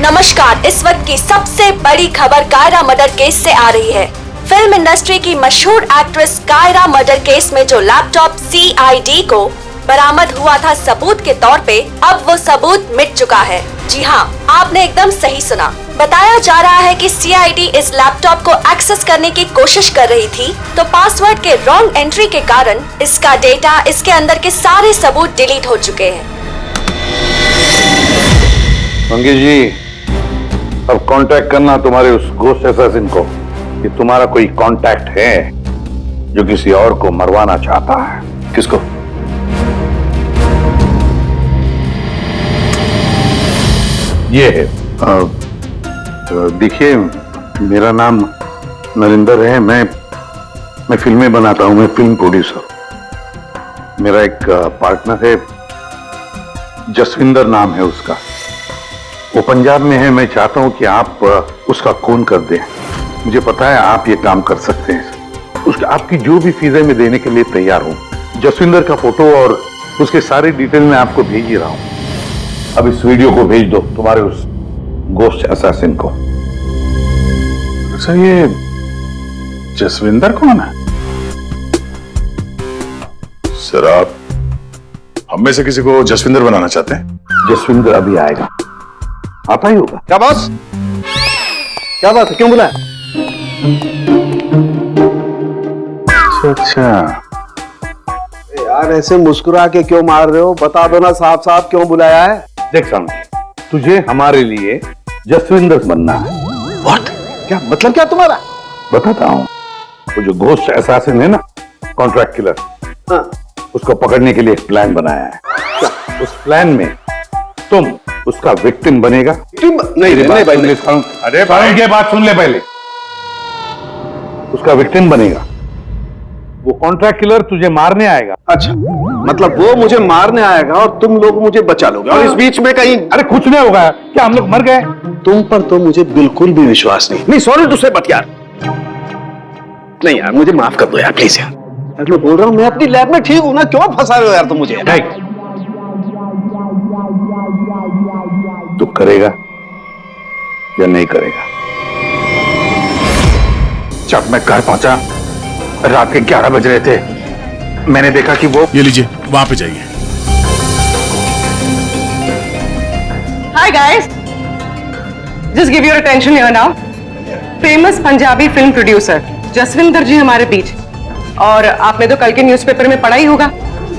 Speaker 13: नमस्कार, इस वक्त की सबसे बड़ी खबर कायरा मर्डर केस से आ रही है। फिल्म इंडस्ट्री की मशहूर एक्ट्रेस कायरा मर्डर केस में जो लैपटॉप सीआईडी को बरामद हुआ था सबूत के तौर पे, अब वो सबूत मिट चुका है। जी हाँ, आपने एकदम सही सुना। बताया जा रहा है कि सीआईडी इस लैपटॉप को एक्सेस करने की कोशिश कर रही थी, तो पासवर्ड के रॉन्ग एंट्री के कारण इसका डेटा, इसके अंदर के सारे सबूत डिलीट हो चुके हैं।
Speaker 5: मंगेश जी, अब कांटेक्ट करना तुम्हारे उस घोस्ट असैसिन को कि तुम्हारा कोई कांटेक्ट है जो किसी और को मरवाना चाहता है।
Speaker 12: किसको?
Speaker 5: ये है, देखिए, मेरा नाम नरेंद्र है, मैं फिल्में बनाता हूं, मैं फिल्म प्रोड्यूसर। मेरा एक पार्टनर है, जसविंदर नाम है उसका, वो पंजाब में है। मैं चाहता हूं कि आप उसका खून कर दें। मुझे पता है आप ये काम कर सकते हैं। उसका आपकी जो भी फीस है मैं देने के लिए तैयार हूं। जसविंदर का फोटो और उसके सारी डिटेल मैं आपको भेज ही रहा हूं। अब इस वीडियो को भेज दो तुम्हारे उस गोस्ट असैसिन को।
Speaker 7: अच्छा, ये जसविंदर कौन है? सर, आप हम में से किसी को जसविंदर बनाना चाहते हैं?
Speaker 5: जसविंदर अभी आएगा, आता ही होगा।
Speaker 10: क्या बॉस, क्या बात है, क्यों बुलाया?
Speaker 5: अच्छा
Speaker 10: यार ऐसे मुस्कुरा के क्यों मार रहे हो? बता दो ना साफ साफ क्यों बुलाया है।
Speaker 5: देख सामने, तुझे हमारे लिए जसविंदर बनना है।
Speaker 10: What? क्या मतलब क्या तुम्हारा?
Speaker 5: बताता हूँ। वो जो घोस्ट असैसिन है ना, कॉन्ट्रैक्ट किलर,
Speaker 10: हाँ।
Speaker 5: उसको पकड़ने के लिए एक प्लान बनाया है। क्या? उस प्लान में तुम उसका विक्टिम बनेगा।
Speaker 10: नहीं भाई,
Speaker 5: अरे भाई ये बात सुन ले पहले। उसका विक्टिम बनेगा, वो कॉन्ट्रैक्ट किलर तुझे मारने आएगा।
Speaker 10: अच्छा, मतलब वो मुझे मारने आएगा और तुम लोग मुझे बचा लोगे, और इस बीच में कहीं
Speaker 5: अरे कुछ नहीं होगा। क्या हम लोग मर गए?
Speaker 10: तुम पर तो मुझे बिल्कुल भी विश्वास नहीं। सॉरी टू से, बट यार नहीं यार, मुझे माफ कर दो यार, प्लीज यार। मैं बोल रहा हूँ, मैं अपनी लैब में ठीक हूं ना, क्यों फंसा रहे हो यार तुम मुझे?
Speaker 5: तू करेगा या नहीं करेगा?
Speaker 7: जब मैं घर पहुंचा रात के 11 बज रहे थे, मैंने देखा कि वो, ये लीजिए वहां पे जाइए।
Speaker 8: Hi guys, just give your attention here now. Famous Punjabi film producer Jaswinder ji हमारे बीच, और आपने तो कल के न्यूज़पेपर में पढ़ा ही होगा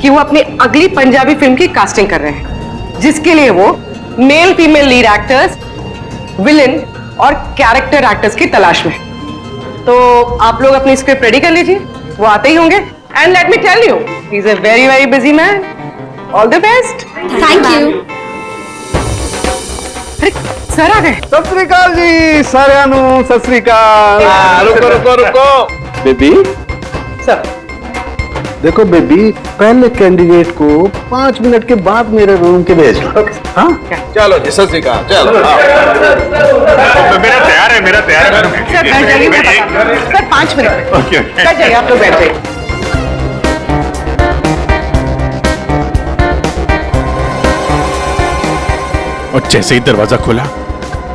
Speaker 8: कि वो अपनी अगली पंजाबी फिल्म की कास्टिंग कर रहे हैं, जिसके लिए वो male female lead actors, villain और कैरेक्टर एक्टर्स की तलाश में। तो आप लोग अपनी स्क्रिप्ट रेडी कर लीजिए, वो आते ही होंगे। And let me tell you, he is a very very busy man. All the best.
Speaker 13: Thank you.
Speaker 8: Sir आ गए।
Speaker 10: सत श्री अकाल जी सारियानू, सत श्री अकाल। रुको रुको रुको बेबी।
Speaker 8: सर
Speaker 10: देखो बेबी, पहले कैंडिडेट को 5 मिनट के बाद मेरे रूम के भेज लो। हाँ चलो जी, सत श्री अकाल। चलो
Speaker 7: मेरा तैयार है, मेरा तैयार है।
Speaker 8: सर बैठ जाइए, सर 5 मिनट बैठ जाइए, आप लोग बैठ जाइए।
Speaker 7: और जैसे ही दरवाजा खुला,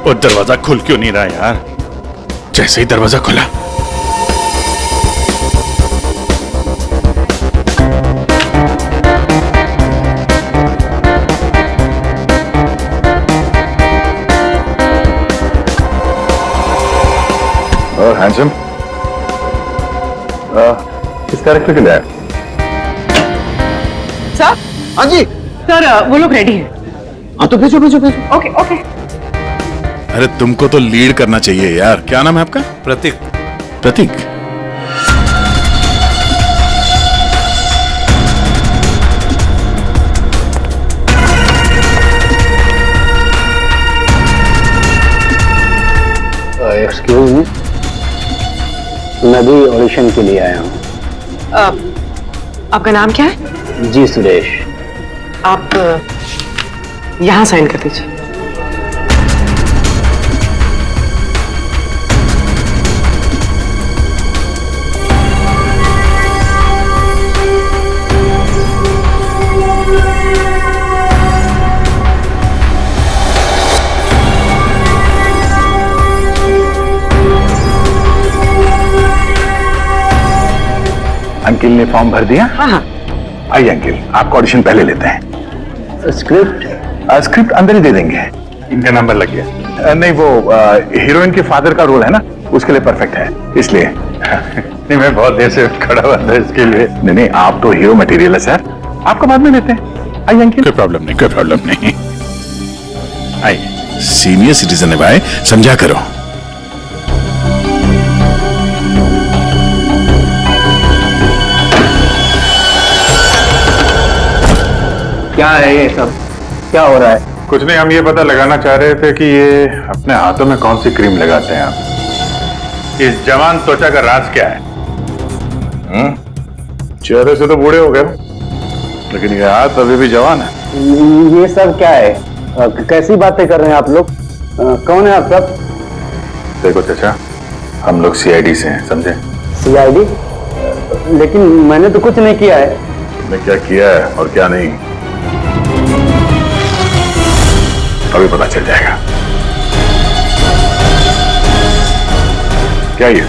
Speaker 7: और दरवाजा खुल क्यों नहीं रहा यार? जैसे ही दरवाजा खुला, और हैंडसम इस कैरेक्टर के लिए आया।
Speaker 8: सर।
Speaker 10: हाँ जी
Speaker 8: सर, वो लोग रेडी हैं।
Speaker 10: हाँ तो भेजो भेजो भेजो।
Speaker 8: Okay okay.
Speaker 7: अरे तुमको तो लीड करना चाहिए यार। क्या नाम है आपका? प्रतीक। प्रतीक,
Speaker 6: एक्सक्यूज मी, मैं भी ऑडिशन के लिए आया हूँ।
Speaker 8: आपका नाम क्या है?
Speaker 6: जी सुरेश।
Speaker 8: आप यहाँ साइन कर दीजिए।
Speaker 5: अंकिल ने फॉर्म भर दिया?
Speaker 8: हाँ।
Speaker 5: आइए अंकिल, आपका ऑडिशन पहले लेते हैं। स्क्रिप्ट अंदर ही दे देंगे। इनका नंबर लग गया। नहीं, वो हीरोइन के फादर का रोल है ना, उसके लिए परफेक्ट है, इसलिए। नहीं, मैं बहुत देर से खड़ा हुआ था इसके लिए। नहीं नहीं, आप तो हीरो मटेरियल है सर, आपका बाद में लेते हैं। आइए अंकिल।
Speaker 7: कोई प्रॉब्लम नहीं, कोई प्रॉब्लम नहीं। आइए, सीनियर सिटीजन है भाई, समझा करो।
Speaker 6: क्या है ये सब, क्या हो रहा है?
Speaker 7: कुछ नहीं, हम ये पता लगाना चाह रहे थे कि ये अपने हाथों में कौन सी क्रीम लगाते हैं आप। इस जवान त्वचा का राज क्या है? चेहरे से तो बूढ़े हो गए, लेकिन ये हाथ अभी भी जवान है।
Speaker 6: ये सब क्या है? कैसी बातें कर रहे हैं आप लोग? कौन है आप सब?
Speaker 7: देखो चाचा, हम लोग सीआईडी से हैं, समझे?
Speaker 6: सीआईडी? लेकिन मैंने तो कुछ नहीं किया है।
Speaker 7: तुमने क्या किया है और क्या नहीं, अभी पता चल जाएगा। क्या ये?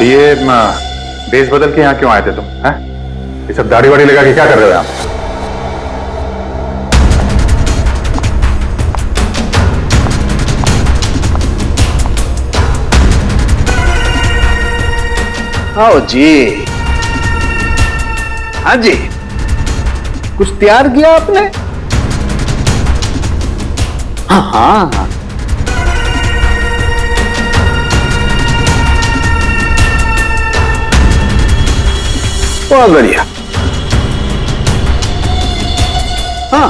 Speaker 7: ये बेस बदल के यहाँ क्यों आए थे तुम? हैं? ये सब दाढ़ी वाड़ी लगा के क्या कर रहे हो आप?
Speaker 10: आओ जी। हाँ जी, कुछ तैयार किया आपने? हाँ हाँ, बहुत बढ़िया।
Speaker 6: हाँ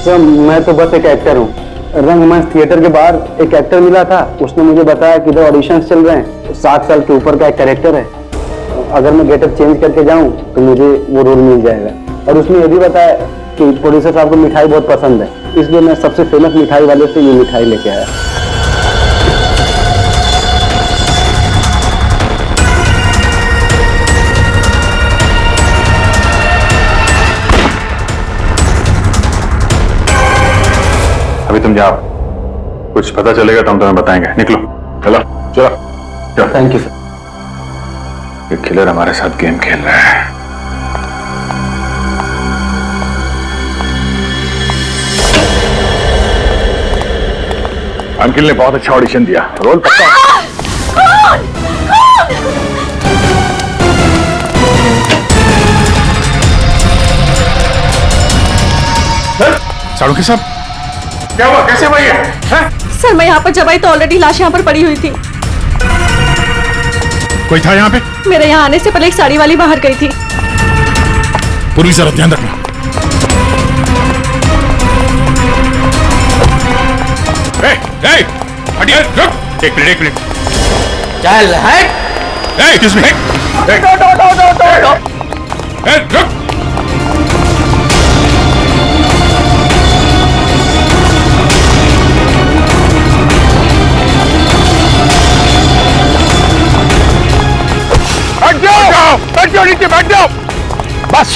Speaker 6: सर, मैं तो बस एक एक्टर हूँ। रंगमंच थिएटर के बाहर एक एक्टर मिला था, उसने मुझे बताया कि इधर ऑडिशंस चल रहे हैं, तो 7 साल के ऊपर का एक कैरेक्टर है, अगर मैं गेटअप चेंज करके जाऊं तो मुझे वो रोल मिल जाएगा। और उसने ये भी बताया कि प्रोड्यूसर साहब को मिठाई बहुत पसंद है, इसलिए मैं सबसे फेमस मिठाई वाले से ये मिठाई लेके आया।
Speaker 7: अभी तुम जाओ, कुछ पता चलेगा तो हम तुम्हें बताएंगे। निकलो, चलो चलो चलो।
Speaker 6: Thank you sir.
Speaker 7: ये किलर हमारे साथ गेम खेल रहा है। अंकिल ने बहुत अच्छा ऑडिशन दिया, रोल पक्का। साड़ू के साहब, क्या हुआ? कैसे हुआ ये?
Speaker 13: सर मैं यहाँ पर जब आई तो ऑलरेडी लाश यहाँ पर पड़ी हुई थी।
Speaker 7: कोई था यहाँ पे?
Speaker 13: मेरे यहाँ आने से पहले एक साड़ी वाली बाहर गई थी।
Speaker 7: पूरी जरा ध्यान रखना। हटिए, रुक। एक मिनट।
Speaker 2: चल हट।
Speaker 7: Excuse me. रुक। बैठ जाओ नीचे, बैठ जाओ। बस,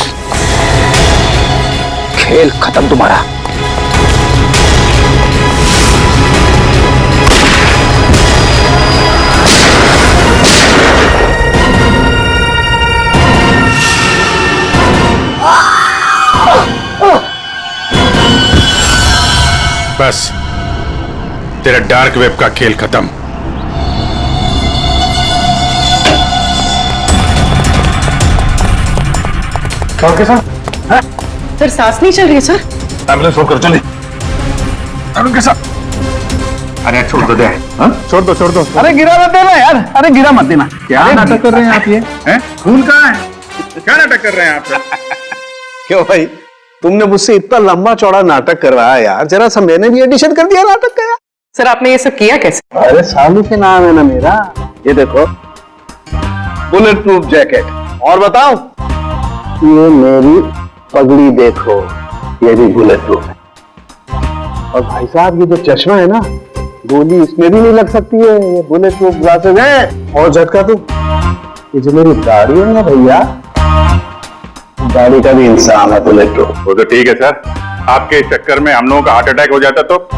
Speaker 10: खेल खत्म तुम्हारा।
Speaker 7: बस, तेरा डार्क वेब का खेल खत्म।
Speaker 8: और कैसा? सर सांस नहीं चल रही है सर।
Speaker 7: एम्बुलेंस फोन करो, चलिए। अरुण कैसा? अरे छोड़ दो दे। छोड़ दो।
Speaker 6: अरे गिरा मत देना यार, अरे गिरा मत देना।
Speaker 7: क्या नाटक कर रहे हैं आप? ये हैं? खून कहाँ है? क्या नाटक कर रहे हैं आप?
Speaker 10: क्यों भाई, तुमने मुझसे इतना लंबा चौड़ा नाटक करवाया यार, जरा सा मैंने भी एडिशन कर दिया नाटक का यार।
Speaker 8: सर आपने ये सब किया कैसे?
Speaker 10: अरे सालू के नाम है ना मेरा। ये देखो, बुलेट प्रूफ जैकेट। और बताओ, ये मेरी पगड़ी देखो, ये भी बुलेट प्रूफ है। और भाई साहब, ये जो चश्मा है ना, गोली इसमें भी नहीं लग सकती है, ये बुलेट प्रूफ ग्लासेस है। और झटका तुम, ये जो मेरी दाढ़ी है ना भैया, दाढ़ी का भी इंसान है बुलेट प्रूफ।
Speaker 7: वो तो ठीक है सर, आपके चक्कर में हम लोगों का हार्ट अटैक हो जाता तो?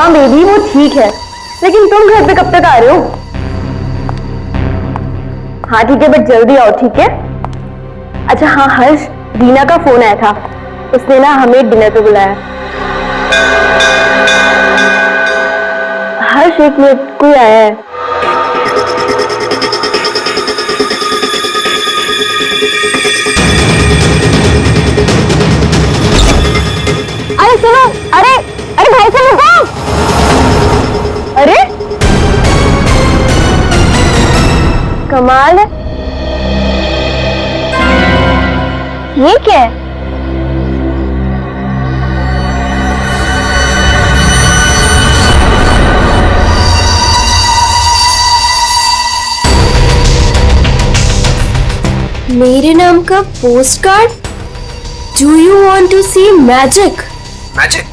Speaker 4: हाँ बेबी वो ठीक है, लेकिन तुम घर पे कब तक आ रहे हो? हाँ ठीक है बट जल्दी आओ, ठीक है? अच्छा हाँ हर्ष, रीना का फोन आया था, उसने ना हमें डिनर पे बुलाया। हर्ष एक मिनट, कोई आया है। अरे सुनो, अरे अरे भाई साहब रुको। अरे कमाल है, ये क्या है?
Speaker 13: मेरे नाम का post card. Do you want to see magic?
Speaker 14: Magic?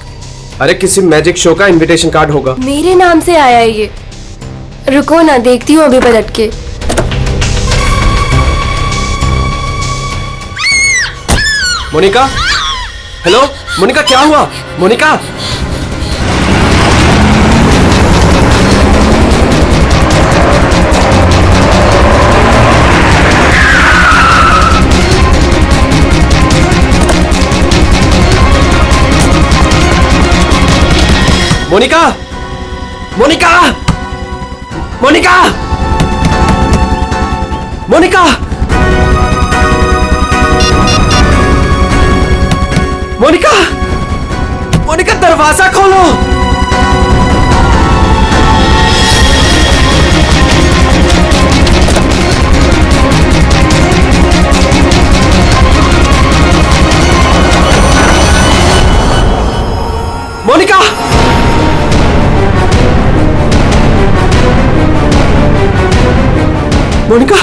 Speaker 14: अरे किसी मैजिक शो का इनविटेशन कार्ड होगा।
Speaker 13: मेरे नाम से आया है ये। रुको ना, देखती हूँ अभी पलट के।
Speaker 14: मोनिका, हेलो मोनिका, क्या हुआ? मोनिका मोनिका मोनिका मोनिका मोनिका मोनिका मोनिका, दरवाजा खोलो। मोनिका मोनिका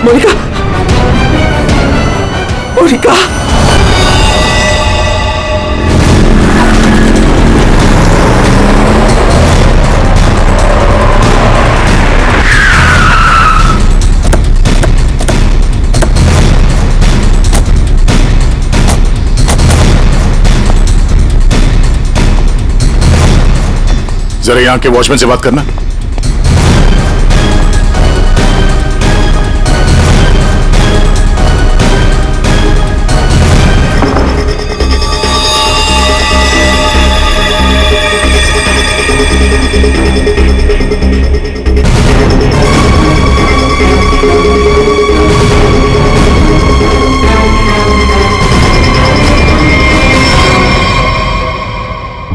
Speaker 14: मोनिका मोनिका
Speaker 7: जरा यहाँ के वॉचमैन से बात करना।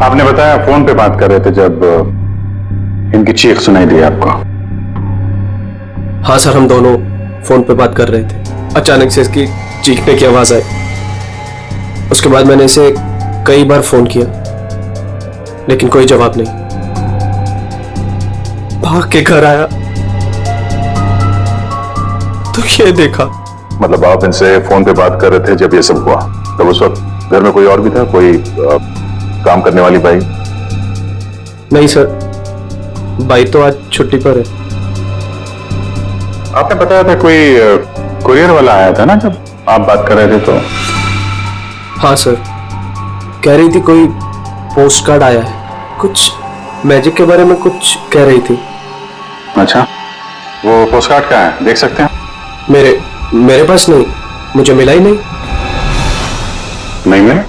Speaker 7: आपने बताया फोन पे बात कर रहे थे जब इनकी चीख सुनाई दी आपको।
Speaker 14: हाँ सर, हम दोनों फोन पे बात कर रहे थे। अचानक से इसकी चीखने की आवाज आई। उसके बाद मैंने इसे कई बार फोन किया लेकिन कोई जवाब नहीं। भाग के घर आया तो ये देखा।
Speaker 7: मतलब आप इनसे फोन पे बात कर रहे थे जब ये सब हुआ? तब उस वक्त घर में कोई और भी था? कोई काम करने वाली बाई?
Speaker 14: नहीं सर, बाई तो आज छुट्टी पर है।
Speaker 7: आपने बताया था कोई कुरियर वाला आया था ना जब आप बात कर रहे थे तो?
Speaker 14: हाँ सर, कह रही थी कोई पोस्ट कार्ड आया है, कुछ मैजिक के बारे में कुछ कह रही थी।
Speaker 7: अच्छा, वो पोस्ट कार्ड क्या है, देख सकते हैं?
Speaker 14: मेरे पास नहीं, मुझे मिला ही नहीं।
Speaker 7: नहीं मिला?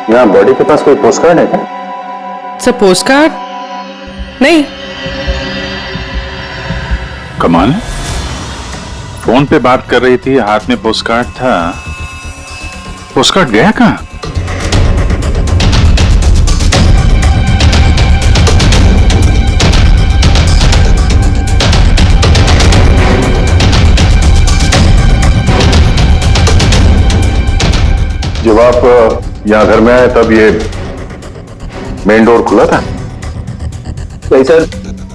Speaker 7: यहाँ बॉडी के पास कोई पोस्ट कार्ड है क्या?
Speaker 8: सर पोस्ट कार्ड नहीं।
Speaker 7: कमाल है, फोन पे बात कर रही थी, हाथ में पोस्ट कार्ड था। पोस्ट कार्ड गया कहाँ? जब आप यहाँ घर में आए तब ये मेन डोर खुला था?
Speaker 3: नहीं सर,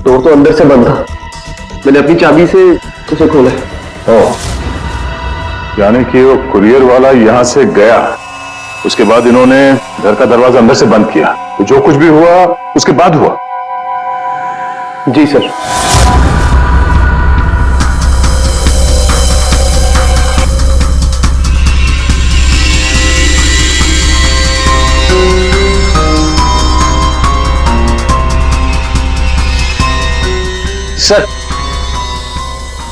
Speaker 3: डोर तो अंदर से बंद था। मैंने अपनी चाबी से उसे खोला।
Speaker 7: ओह, यानी कि वो कुरियर वाला यहाँ से गया, उसके बाद इन्होंने घर का दरवाजा अंदर से बंद किया, तो जो कुछ भी हुआ उसके बाद हुआ?
Speaker 3: जी सर।
Speaker 10: सर,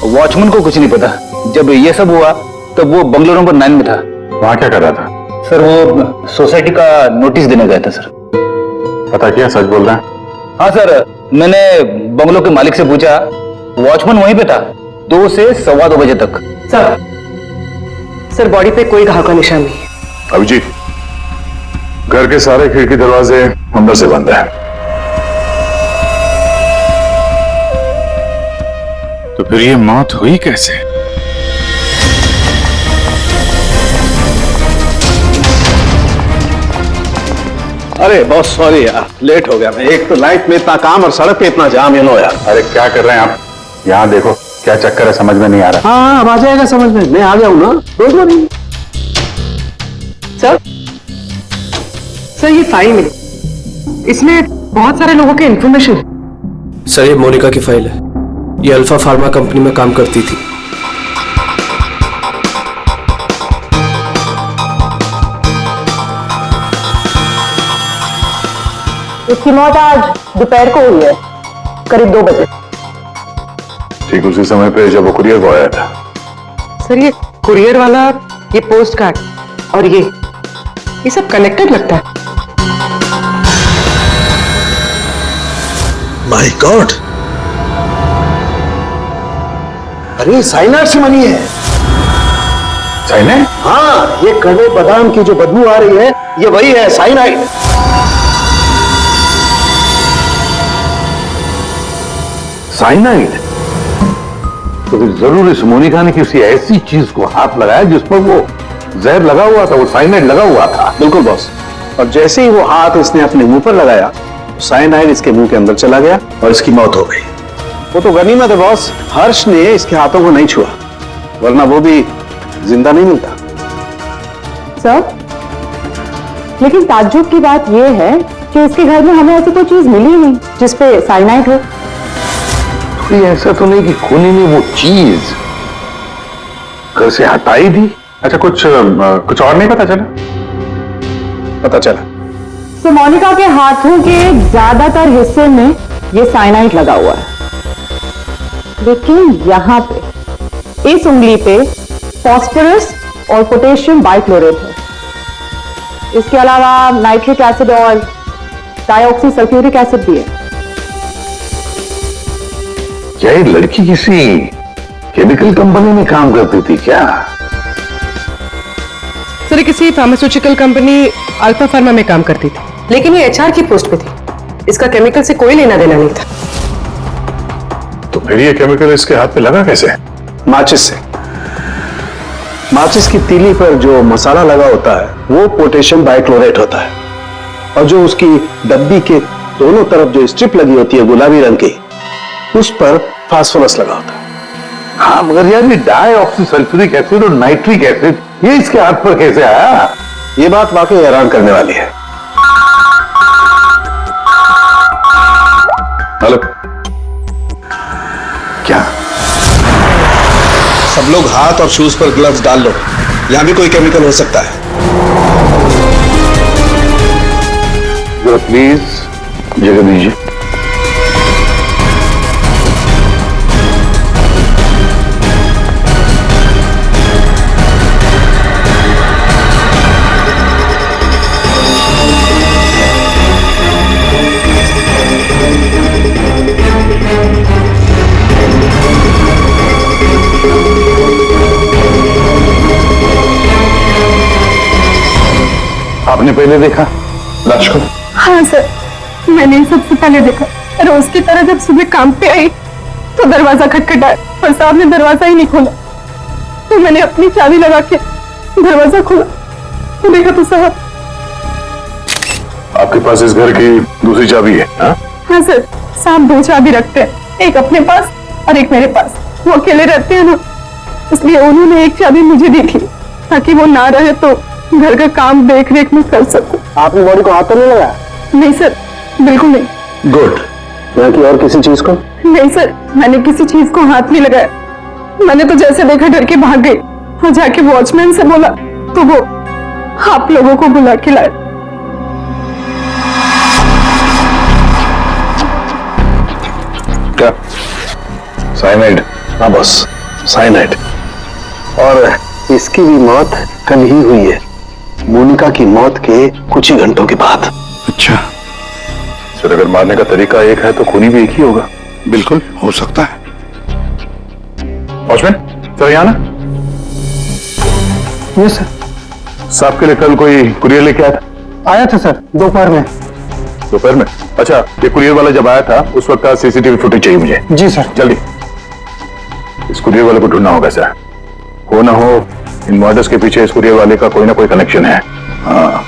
Speaker 10: वॉचमैन को कुछ नहीं पता। जब ये सब हुआ तब वो बंगलो नंबर 9 में था।
Speaker 7: वहां क्या कर रहा था?
Speaker 10: सर वो सोसाइटी का नोटिस देने गया था सर।
Speaker 7: पता किया, सच बोल रहा है?
Speaker 10: हाँ सर, मैंने बंगलो के मालिक से पूछा, वॉचमैन वहीं पे था 2 से 2:15 बजे तक।
Speaker 8: सर बॉडी पे कोई घाव का निशान नहीं है।
Speaker 7: अभिजीत, घर के सारे खिड़की दरवाजे अंदर से बंद है, तो फिर ये मौत हुई कैसे?
Speaker 10: अरे बहुत सॉरी यार, लेट हो गया मैं। एक तो लाइफ में इतना काम और सड़क पे इतना जाम, यू नो यार।
Speaker 7: अरे क्या कर रहे हैं आप? यहाँ देखो, क्या चक्कर है, समझ में नहीं आ रहा।
Speaker 10: हाँ, अब आ जाएगा समझ में, मैं आ गया हूँ ना, डोंट वरी।
Speaker 8: सर ये फाइल मिली, इसमें बहुत सारे लोगों के इंफॉर्मेशन।
Speaker 14: सर ये मोनिका की फाइल है। ये अल्फा फार्मा कंपनी में काम करती थी।
Speaker 4: इसकी मौत आज दोपहर को हुई है, करीब 2 बजे।
Speaker 7: ठीक उसी समय पे जब वो कुरियर बॉय आया था।
Speaker 8: सर ये कुरियर वाला, ये पोस्ट कार्ड और ये सब कनेक्टेड लगता है।
Speaker 10: माय गॉड, अरे साइनाइड से मनी है।
Speaker 7: साइनाइड?
Speaker 10: हाँ, ये कड़वे बादाम की जो बदबू आ रही है, ये वही है, साइनाइड।
Speaker 5: साइनाइड? तो फिर जरूर इस मोनिका ने किसी ऐसी चीज को हाथ लगाया जिस पर वो जहर लगा हुआ था, वो साइनाइड लगा हुआ था।
Speaker 10: बिल्कुल बॉस। और जैसे ही वो हाथ इसने अपने मुंह पर लगाया, साइनाइड इसके मुंह के अंदर चला गया और इसकी मौत हो गई। वो तो गनीमत है बॉस, हर्ष ने इसके हाथों को नहीं छुआ, वरना वो भी जिंदा नहीं मिलता।
Speaker 4: सर, लेकिन ताज्जुब की बात यह है कि इसके घर में हमें ऐसी कोई चीज मिली नहीं जिसपे साइनाइड हो।
Speaker 5: कोई ऐसा तो नहीं कि खूनी ने वो चीज घर से हटाई दी?
Speaker 7: अच्छा, कुछ और नहीं पता चला?
Speaker 10: पता चला।
Speaker 4: तो मोनिका के हाथों के ज्यादातर हिस्से में ये साइनाइड लगा हुआ है, लेकिन यहाँ पे इस उंगली पे फास्फोरस और पोटेशियम बाइक्लोरेट है। इसके अलावा नाइट्रिक एसिड और डाइऑक्सी सल्फ्यूरिक एसिड भी है।
Speaker 5: क्या ये लड़की किसी केमिकल कंपनी में काम करती थी क्या?
Speaker 8: सर ये किसी फार्मास्यूटिकल कंपनी अल्फा फार्मा में काम करती थी, लेकिन ये एचआर की पोस्ट पे थी। इसका केमिकल से कोई लेना देना नहीं था।
Speaker 7: तो फिर ये केमिकल इसके हाथ पे लगा कैसे?
Speaker 10: माचिस से। माचिस की तीली पर जो मसाला लगा होता है वो पोटेशियम बाइक्लोरेट होता है, और जो उसकी डब्बी के दोनों तरफ जो स्ट्रिप लगी होती है गुलाबी रंग की, उस पर फास्फोरस लगा होता है।
Speaker 5: हाँ, मगर यार ये डाइऑक्सी सल्फ्यूरिक एसिड और नाइट्रिक एसिड ये इसके हाथ पर कैसे आया?
Speaker 10: ये बात वाकई हैरान करने वाली है।
Speaker 7: हेलो,
Speaker 5: क्या?
Speaker 10: सब लोग हाथ और शूज पर ग्लव्स डाल लो, यहां भी कोई केमिकल हो सकता है।
Speaker 5: जरा प्लीज जगह दीजिए। आपने पहले देखा लाश को?
Speaker 8: हाँ सर, मैंने सबसे पहले देखा। रोज की तरह जब सुबह काम पे आई तो दरवाजा खटखटाया और साहब ने दरवाजा ही नहीं खोला, तो मैंने अपनी चाबी लगा के दरवाजा खोला तो देखा तो साहब।
Speaker 7: आपके पास इस घर की दूसरी चाबी है?
Speaker 8: हाँ सर, साहब 2 चाबी रखते हैं, एक अपने पास और एक मेरे पास। वो अकेले रहते हैं ना, इसलिए उन्होंने एक चाबी मुझे दी थी ताकि वो ना रहे तो घर का काम देख रेख में कर सकूं।
Speaker 10: आपने बॉडी को हाथ तो नहीं लगाया?
Speaker 8: नहीं सर, बिल्कुल नहीं।
Speaker 10: गुड। बाकी और किसी चीज को?
Speaker 8: नहीं सर, मैंने किसी चीज को हाथ नहीं लगाया। मैंने तो जैसे देखा डर के भाग गई और जाके वॉचमैन से बोला तो वो आप लोगों को बुला के लाए।
Speaker 7: क्या
Speaker 3: साइनाइड। हाँ बॉस, साइनाइड। और इसकी भी मौत कल ही हुई है, मोनिका की मौत के कुछ ही घंटों के बाद।
Speaker 5: अच्छा सर, अगर मारने का तरीका एक है तो खूनी भी एक ही होगा। बिल्कुल हो सकता है। वॉचमैन सर, यहाँ ना।
Speaker 6: Yes sir.
Speaker 5: साहब के लिए कल कोई कुरियर लेके आया था?
Speaker 6: आया था सर, दोपहर में।
Speaker 5: दोपहर में? अच्छा, ये कुरियर वाला जब आया था उस वक्त का सीसीटीवी फुटेज चाहिए मुझे।
Speaker 6: जी सर।
Speaker 5: जल्दी। इस कुरियर वाले को ढूंढना होगा सर। हो ना हो इन मर्डर्स के पीछे इस कुरियर वाले का कोई ना कोई कनेक्शन है। हाँ।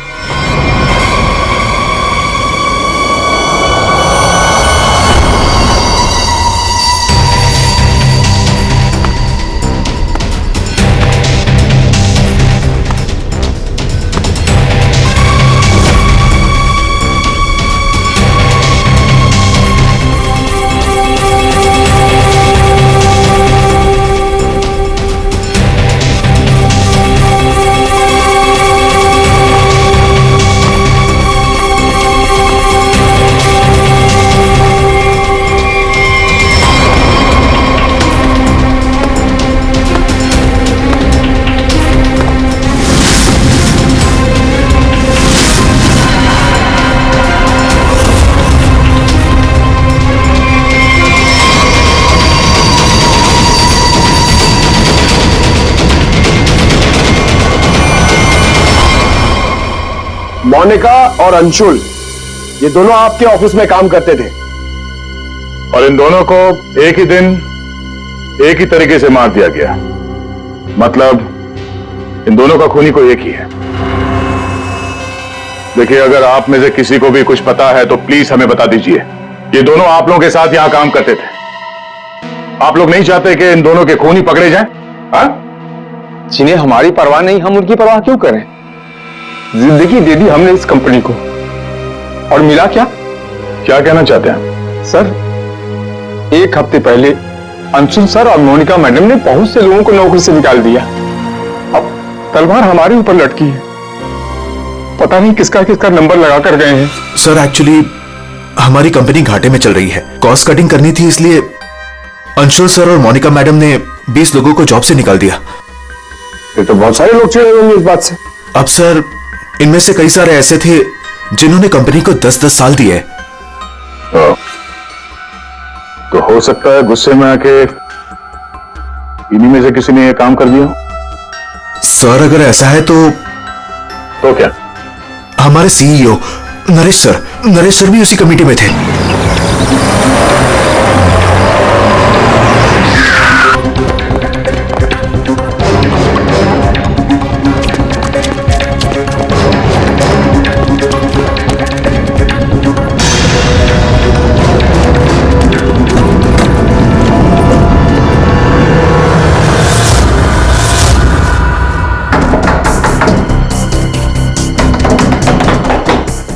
Speaker 9: मोनिका और अंशुल, ये दोनों आपके ऑफिस में काम करते थे
Speaker 5: और इन दोनों को एक ही दिन एक ही तरीके से मार दिया गया। मतलब इन दोनों का खूनी कोई एक ही है। देखिए, अगर आप में से किसी को भी कुछ पता है तो प्लीज हमें बता दीजिए। ये दोनों आप लोगों के साथ यहां काम करते थे। आप लोग नहीं चाहते कि इन दोनों के खूनी पकड़े जाएं? हाँ?
Speaker 15: जिन्हें हमारी परवाह नहीं, हम उनकी परवाह क्यों करें? जिंदगी दे दी हमने इस कंपनी को, और मिला क्या?
Speaker 5: क्या कहना चाहते हैं
Speaker 15: सर? एक हफ्ते पहले अंशुल सर और मोनिका मैडम ने बहुत से लोगों को नौकरी से निकाल दिया। अब तलवार हमारे ऊपर लटकी है। पता नहीं किसका किसका नंबर लगा कर गए हैं।
Speaker 16: सर एक्चुअली हमारी कंपनी घाटे में चल रही है, कॉस्ट कटिंग करनी थी, इसलिए अंशुल सर और मोनिका मैडम ने 20 लोगों को जॉब से निकाल दिया।
Speaker 9: फिर तो बहुत सारे लोग चिढ़े होंगे इस बात से।
Speaker 16: अब सर इनमें से कई सारे ऐसे थे जिन्होंने कंपनी को 10-10 साल दिए।
Speaker 5: तो हो सकता है गुस्से में आके इन्हीं में से किसी ने यह काम कर दिया।
Speaker 16: सर अगर ऐसा है तो
Speaker 5: क्या?
Speaker 16: हमारे सीईओ नरेश सर भी उसी कमेटी में थे।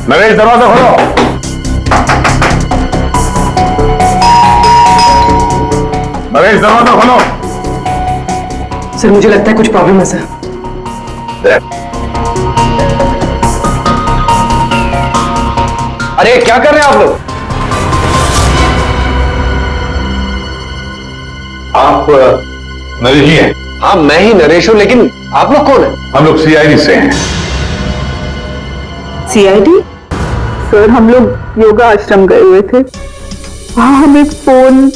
Speaker 5: नरेश, दरवाजा खोलो। नरेश, दरवाजा खोलो।
Speaker 8: सर, मुझे लगता है कुछ प्रॉब्लम है सर।
Speaker 15: अरे क्या कर रहे हैं आप लोग?
Speaker 5: आप नरेश ही हैं?
Speaker 9: हाँ, मैं ही नरेश हूं, लेकिन आप लोग कौन हैं?
Speaker 5: हम लोग सीआईडी से हैं।
Speaker 4: सीआईडी? सर, हम लोग योगा आश्रम गए हुए थे। वहां हमें फोन,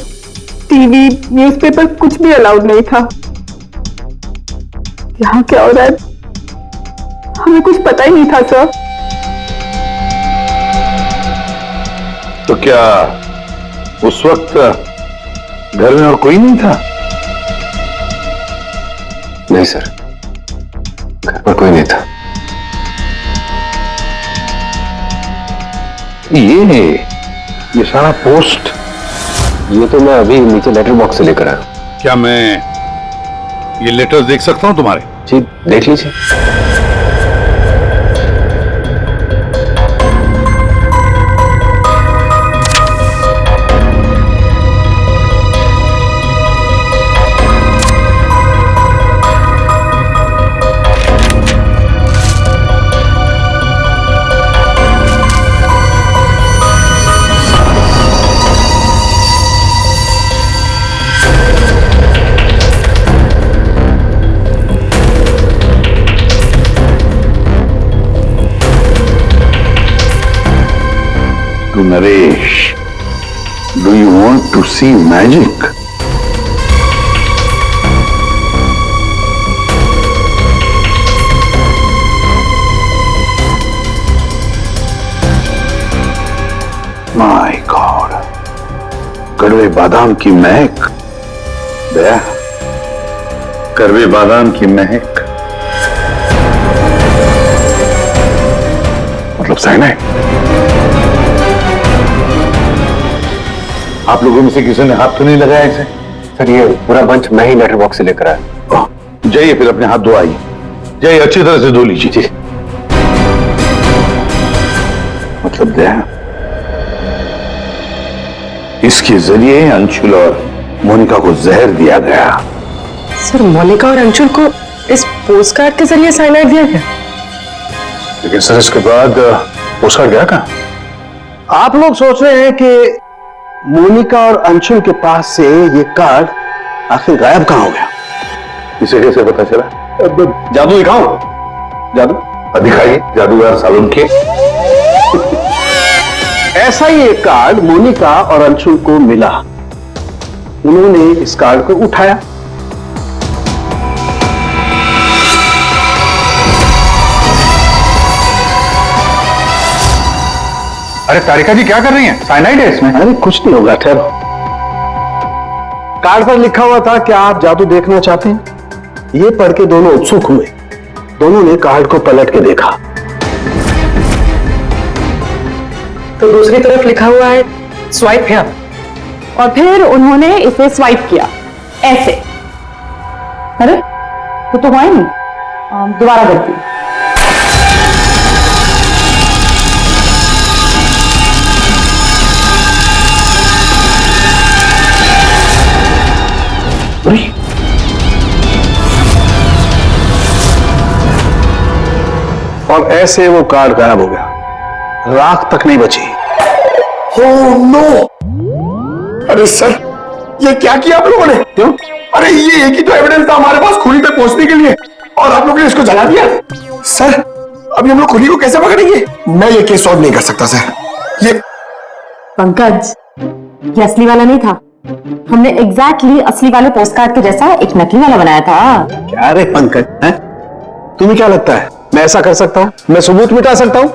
Speaker 4: टीवी, न्यूज़पेपर कुछ भी अलाउड नहीं था। यहाँ क्या हो रहा है हमें कुछ पता ही नहीं था सर।
Speaker 5: तो क्या उस वक्त घर में और कोई नहीं था?
Speaker 9: नहीं सर, घर पर कोई नहीं था।
Speaker 5: ये सारा पोस्ट,
Speaker 9: ये तो मैं अभी नीचे लेटर बॉक्स से लेकर आया।
Speaker 5: क्या मैं ये लेटर देख सकता हूं तुम्हारे?
Speaker 9: जी, देख लीजिए।
Speaker 5: Naresh, do you want to see magic? My god, कड़वे बादाम की महक। दया, कड़वे बादाम की महक मतलब साइनाइड। आप लोगों में से किसी ने हाथ तो नहीं लगाया इसे?
Speaker 9: सर ये पूरा बंच मैं ही लेटर बॉक्स से लेकर आया।
Speaker 5: जाइए फिर अपने हाथ धो आइए, जाइए अच्छी तरह से धो लीजिए। मतलब दया, इसके जरिए अंशुल और मोनिका को जहर दिया गया।
Speaker 8: सर मोनिका और अंशुल को इस पोस्टकार्ड के जरिए साइनाइड दिया गया?
Speaker 5: लेकिन सर इसके बाद पोस्टकार्ड गया कहाँ?
Speaker 3: आप लोग सोच रहे हैं कि मोनिका और अंशुल के पास से ये कार्ड आखिर गायब कहां हो गया?
Speaker 5: इसे कैसे पता चला?
Speaker 3: जादू दिखाओ, जादू
Speaker 5: दिखाइए, जादूगर सालुन के।
Speaker 3: ऐसा ही एक कार्ड मोनिका और अंशुल को मिला। उन्होंने इस कार्ड को उठाया।
Speaker 5: अरे तारिका जी क्या कर रही हैं? साइनाइड है इसमें।
Speaker 3: अरे कुछ नहीं होगा, ठहरो। कार्ड पर लिखा हुआ था, क्या आप जादू देखना चाहते हैं? ये पढ़ के दोनों उत्सुक हुए। दोनों ने कार्ड को पलट के देखा
Speaker 8: तो दूसरी तरफ लिखा हुआ है स्वाइप हियर।
Speaker 4: और फिर उन्होंने इसे स्वाइप किया ऐसे। अरे वो तो हुआ ही नहीं। दोबारा करती हूं।
Speaker 3: और ऐसे वो कार्ड गायब हो गया, राख तक नहीं बची।
Speaker 9: Oh no! अरे सर, ये क्या किया आप लोगों ने?
Speaker 3: क्यों?
Speaker 9: अरे ये एक ही तो एविडेंस था हमारे पास खुली तक पहुंचने के लिए, और आप लोगों ने इसको जला दिया। सर, अभी हम लोग खुली को कैसे पकड़ेंगे? मैं ये केस सॉल्व नहीं कर सकता सर। ये
Speaker 4: पंकज, ये असली वाला नहीं था। हमने एग्जैक्टली असली वाले पोस्टकार्ड के जैसा एक नकली वाला बनाया था।
Speaker 3: क्या रे पंकज, हैं? तुम्हें क्या लगता है मैं ऐसा कर सकता हूं? मैं सबूत मिटा सकता हूं?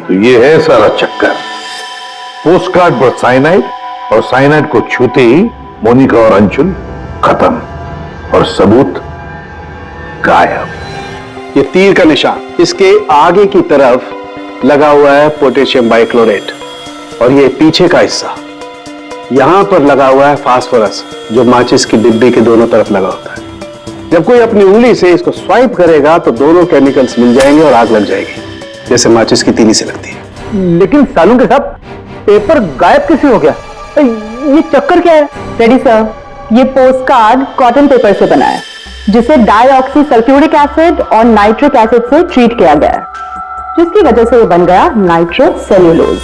Speaker 5: तो ये है सारा चक्कर। पोस्टकार्ड पर साइनाइड, और साइनाइड को छूते ही मोनिका और अंशुल खत्म, और सबूत गायब।
Speaker 3: ये तीर का निशान इसके आगे की तरफ लगा हुआ है पोटेशियम बाइक्लोरेट, और ये पीछे का हिस्सा यहां पर लगा हुआ है फास्फोरस, जो माचिस की डिब्बी के दोनों तरफ लगा होता है। जब कोई अपनी उंगली से इसको स्वाइप करेगा तो दोनों केमिकल्स मिल जाएंगे और आग लग जाएगी, जैसे माचिस की तीली से लगती है।
Speaker 6: लेकिन सालू के साथ पेपर गायब कैसे हो गया? ये चक्कर क्या है?
Speaker 4: रेडी सर, ये पोस्टकार्ड कॉटन पेपर से बना है, जिसे डाइऑक्सी सल्फ्यूरिक एसिड और नाइट्रिक एसिड से ट्रीट किया गया है, जिसकी वजह से ये बन गया नाइट्रोसेल्यूलोज।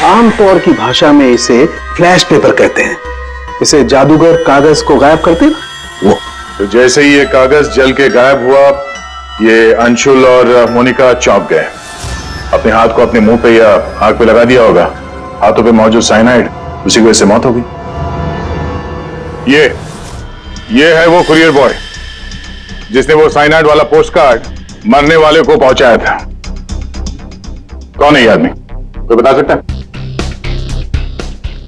Speaker 3: आमतौर की भाषा में इसे फ्लैश पेपर कहते हैं। इसे जादूगर कागज को गायब करते हैं वो।
Speaker 7: तो जैसे ही ये कागज जल के गायब हुआ, ये अंशुल और मोनिका चौंक गए। अपने हाथ को अपने मुंह पे या आंख पे लगा दिया होगा। हाथों पे मौजूद साइनाइड, उसी की वजह से मौत हो गई। ये है वो कुरियर बॉय जिसने वो साइनाइड वाला पोस्टकार्ड मरने वाले को पहुंचाया था। कौन है ये आदमी? कोई बता सकता है?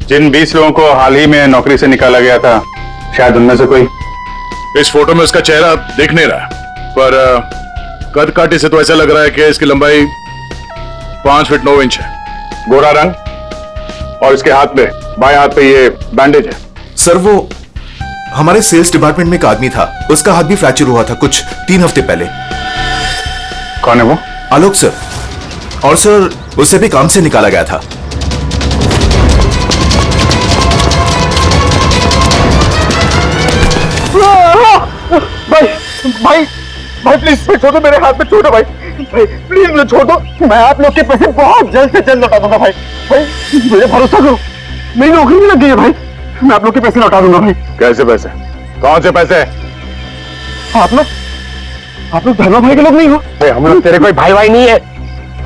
Speaker 7: जिन 20 लोगों को हाल ही में नौकरी से निकाला गया था, शायद उनमें से कोई। इस फोटो में उसका चेहरा दिख नहीं रहा, पर कद काठी से तो ऐसा लग रहा है कि इसकी लंबाई 5 फीट 9 इंच है। गोरा रंग, और इसके हाथ पे, बाएं हाथ पे ये बैंडेज है।
Speaker 16: सर वो हमारे सेल्स डिपार्टमेंट में एक आदमी था, उसका हाथ भी फ्रैक्चर हुआ था कुछ 3 हफ्ते पहले।
Speaker 7: कौन है वो?
Speaker 16: आलोक सर। और सर उसे भी काम से निकाला गया था।
Speaker 6: भाई प्लीज छोड़ दो, मेरे हाथ में छोड़ दो भाई प्लीज मुझे छोड़ दो। मैं आप लोग के पैसे बहुत जल्द से जल्द लौटा दूंगा भाई। मुझे भरोसा करो, मेरी नौकरी भी लग गई है भाई। मैं आप लोग के पैसे लौटा दूंगा भाई।
Speaker 7: कैसे पैसे? कौन से पैसे?
Speaker 6: आप लोग धर्मा भाई के लोग नहीं हो?
Speaker 9: हम लोग तेरे कोई भाई नहीं है,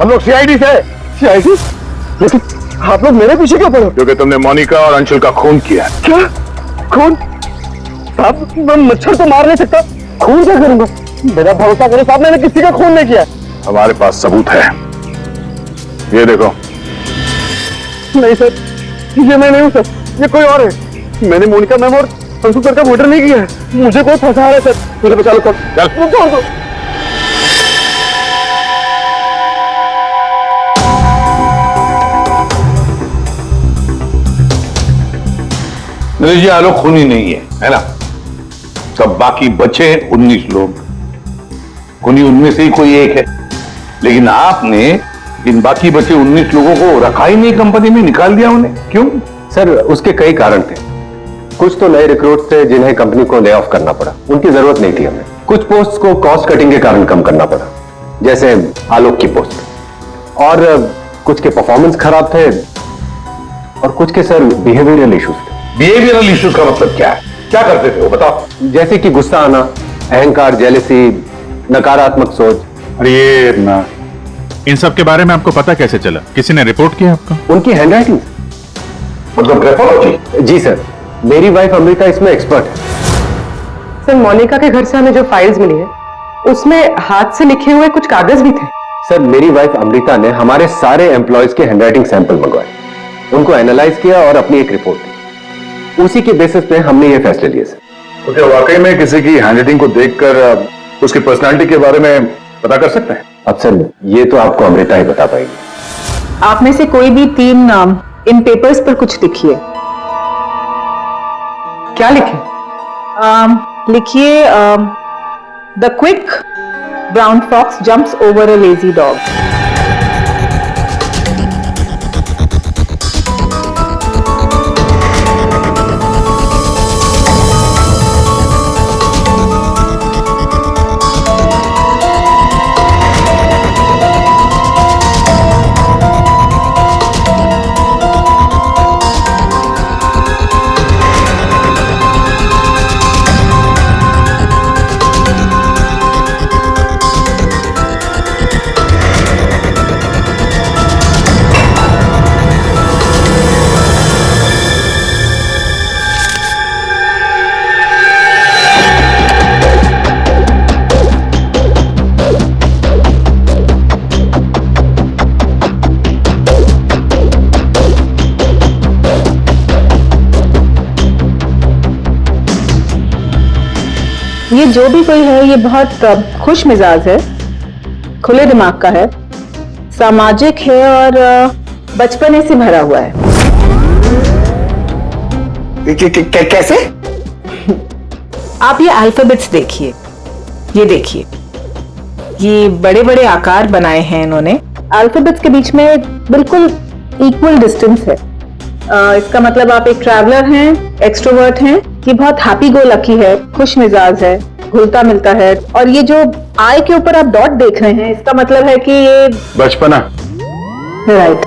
Speaker 9: हम लोग सीआईडी से।
Speaker 6: सीआईडी?
Speaker 3: लेकिन आप लोग मेरे पीछे क्यों पड़े?
Speaker 5: क्योंकि तुमने मोनिका और अंशुल का खून किया।
Speaker 3: क्या खून? साहब मैं मच्छर तो मार नहीं सकता, खून क्या करूंगा? मेरा भरोसा करो साहब, मैंने किसी का खून नहीं किया।
Speaker 5: हमारे पास सबूत है, ये देखो।
Speaker 3: नहीं सर, ये मैं नहीं हूँ सर, ये कोई और है। मैंने मोनिका मैम और अंशुल सर का मर्डर नहीं किया है। मुझे कोई फंसा रहा है सर, मुझे बचा लो सर। चल
Speaker 5: जी आलोक खूनी नहीं है ना? सब बाकी बचे 19 लोग, खूनी उनमें से ही कोई एक है। लेकिन आपने इन बाकी बचे 19 लोगों को रखा ही नहीं कंपनी में, निकाल दिया उन्हें, क्यों?
Speaker 12: सर उसके कई कारण थे। कुछ तो नए रिक्रूट थे जिन्हें कंपनी को ले ऑफ करना पड़ा, उनकी जरूरत नहीं थी हमें। कुछ पोस्ट को कॉस्ट कटिंग के कारण कम करना पड़ा, जैसे आलोक की पोस्ट। और कुछ के परफॉर्मेंस खराब थे और कुछ के सर बिहेवियरल इश्यूज थे।
Speaker 5: बिहेवियरल इश्यूज का मतलब क्या है? क्या करते थे वो बताओ?
Speaker 12: जैसे कि गुस्सा आना, अहंकार, जेलसी, नकारात्मक सोच।
Speaker 7: अरे ना, इन सब के बारे में आपको पता कैसे चला? किसी ने रिपोर्ट किया आपको?
Speaker 12: उनकी हैंडराइटिंग।
Speaker 5: मतलब ग्राफोलॉजी?
Speaker 12: जी सर, मेरी वाइफ अमृता इसमें एक्सपर्ट है।
Speaker 8: सर मोनिका के घर से हमें जो फाइल्स मिली है उसमें हाथ से लिखे हुए कुछ कागज भी थे।
Speaker 12: सर मेरी वाइफ अमृता ने हमारे सारे एम्प्लॉयज के हैंडराइटिंग सैंपल मंगवाए, उनको एनालाइज किया और अपनी एक रिपोर्ट दी। उसी के बेसिस पे हमने ये फैसले लिए सर।
Speaker 5: तो क्या वाकई में किसी की हैंडराइटिंग को देखकर उसकी पर्सनालिटी के बारे में पता कर सकते हैं?
Speaker 12: अब सर ये तो आपको अमृता ही बता पाएगी।
Speaker 4: आप में से कोई भी 3 नाम इन पेपर्स पर कुछ लिखिए।
Speaker 8: क्या लिखे?
Speaker 4: लिखिए the quick brown fox jumps over a lazy dog. ये जो भी कोई है ये बहुत खुश मिजाज है, खुले दिमाग का है, सामाजिक है और बचपने से भरा हुआ है।
Speaker 3: कैसे?
Speaker 4: आप ये अल्फाबेट्स देखिए, ये देखिए, ये बड़े बड़े आकार बनाए हैं इन्होंने। अल्फाबेट्स के बीच में बिल्कुल इक्वल डिस्टेंस है। इसका मतलब आप एक ट्रैवलर हैं, एक्सट्रोवर्ट हैं, ये बहुत हैप्पी गो लकी है, खुश मिजाज है, घुलता मिलता है। और ये जो आई के ऊपर आप डॉट देख रहे हैं इसका मतलब है कि ये
Speaker 5: बचपना।
Speaker 4: राइट।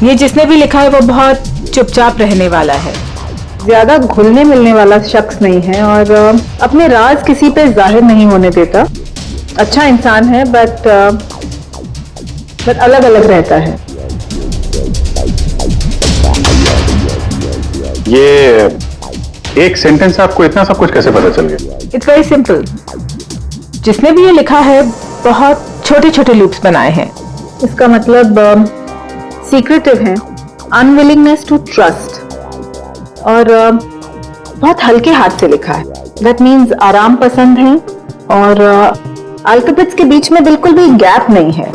Speaker 4: ये जिसने भी लिखा है वो बहुत चुपचाप रहने वाला है, ज्यादा घुलने मिलने वाला शख्स नहीं है और अपने राज किसी पे जाहिर नहीं होने देता। अच्छा इंसान है बट अलग अलग रहता है।
Speaker 7: ये एक सेंटेंस आपको इतना सब कुछ कैसे पता चल गया?
Speaker 4: It's very simple. जिसने भी ये लिखा है बहुत छोटे छोटे लूप्स बनाए हैं। इसका मतलब सीक्रेटिव है, अनविलिंगनेस टू ट्रस्ट, और बहुत हल्के हाथ से लिखा है। दैट मीन्स आराम पसंद है और अल्फाबेट्स के बीच में बिल्कुल भी गैप नहीं है।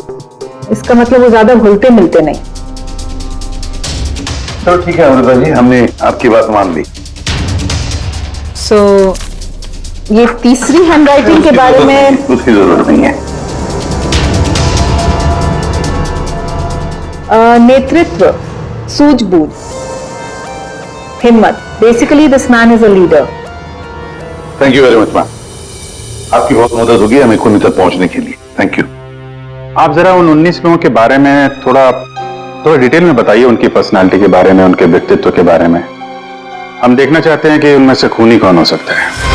Speaker 4: इसका मतलब वो ज्यादा घुलते मिलते नहीं।
Speaker 5: तो ठीक है अमृता जी, हमने आपकी बात मान ली।
Speaker 4: सो ये तीसरी हैंडराइटिंग के बारे में
Speaker 5: उसकी जरूरत नहीं है।
Speaker 4: नेतृत्व, सूझबूझ, हिम्मत। Basically this man is a leader.
Speaker 5: Thank you very much ma'am, आपकी बहुत मदद होगी हमें खूनी तक पहुंचने के लिए। Thank you. आप जरा उन 19 लोगों के बारे में थोड़ा डिटेल में बताइए, उनकी पर्सनालिटी के बारे में, उनके व्यक्तित्व के बारे में।
Speaker 7: हम देखना चाहते हैं कि उनमें से खूनी कौन हो सकता है।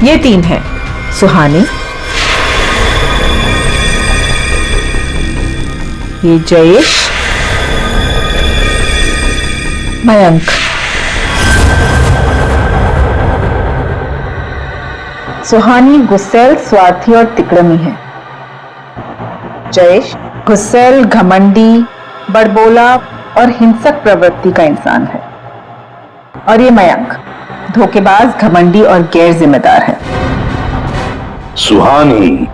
Speaker 17: ये टीम है सुहानी, ये जयेश, मयंक। सुहानी गुस्सैल, स्वार्थी और तिकड़मी है। जयेश गुस्सैल, घमंडी, बड़बोला और हिंसक प्रवृत्ति का इंसान है। और ये मयंक धोखेबाज, घमंडी और गैर जिम्मेदार है।
Speaker 5: सुहानी,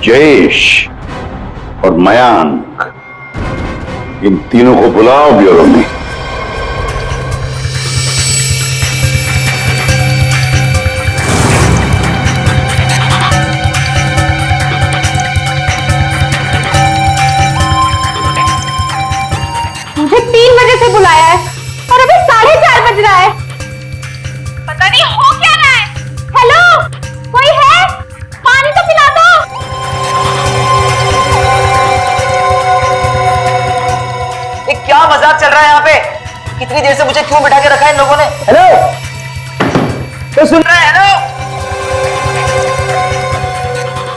Speaker 5: जयेश और मयांक, इन तीनों को बुलाओ ब्यूरो में।
Speaker 11: मुझे 3 बजे से बुलाया है और अभी 4:30 बज रहा है। पता नहीं हो क्या रहा है। हेलो, कोई है? पानी तो पिला दो।
Speaker 6: ये क्या मजाक चल रहा है यहाँ पे? कितनी देर से मुझे क्यों बिठा के रखा है इन लोगों ने? हेलो, तो सुन रहा है? हेलो,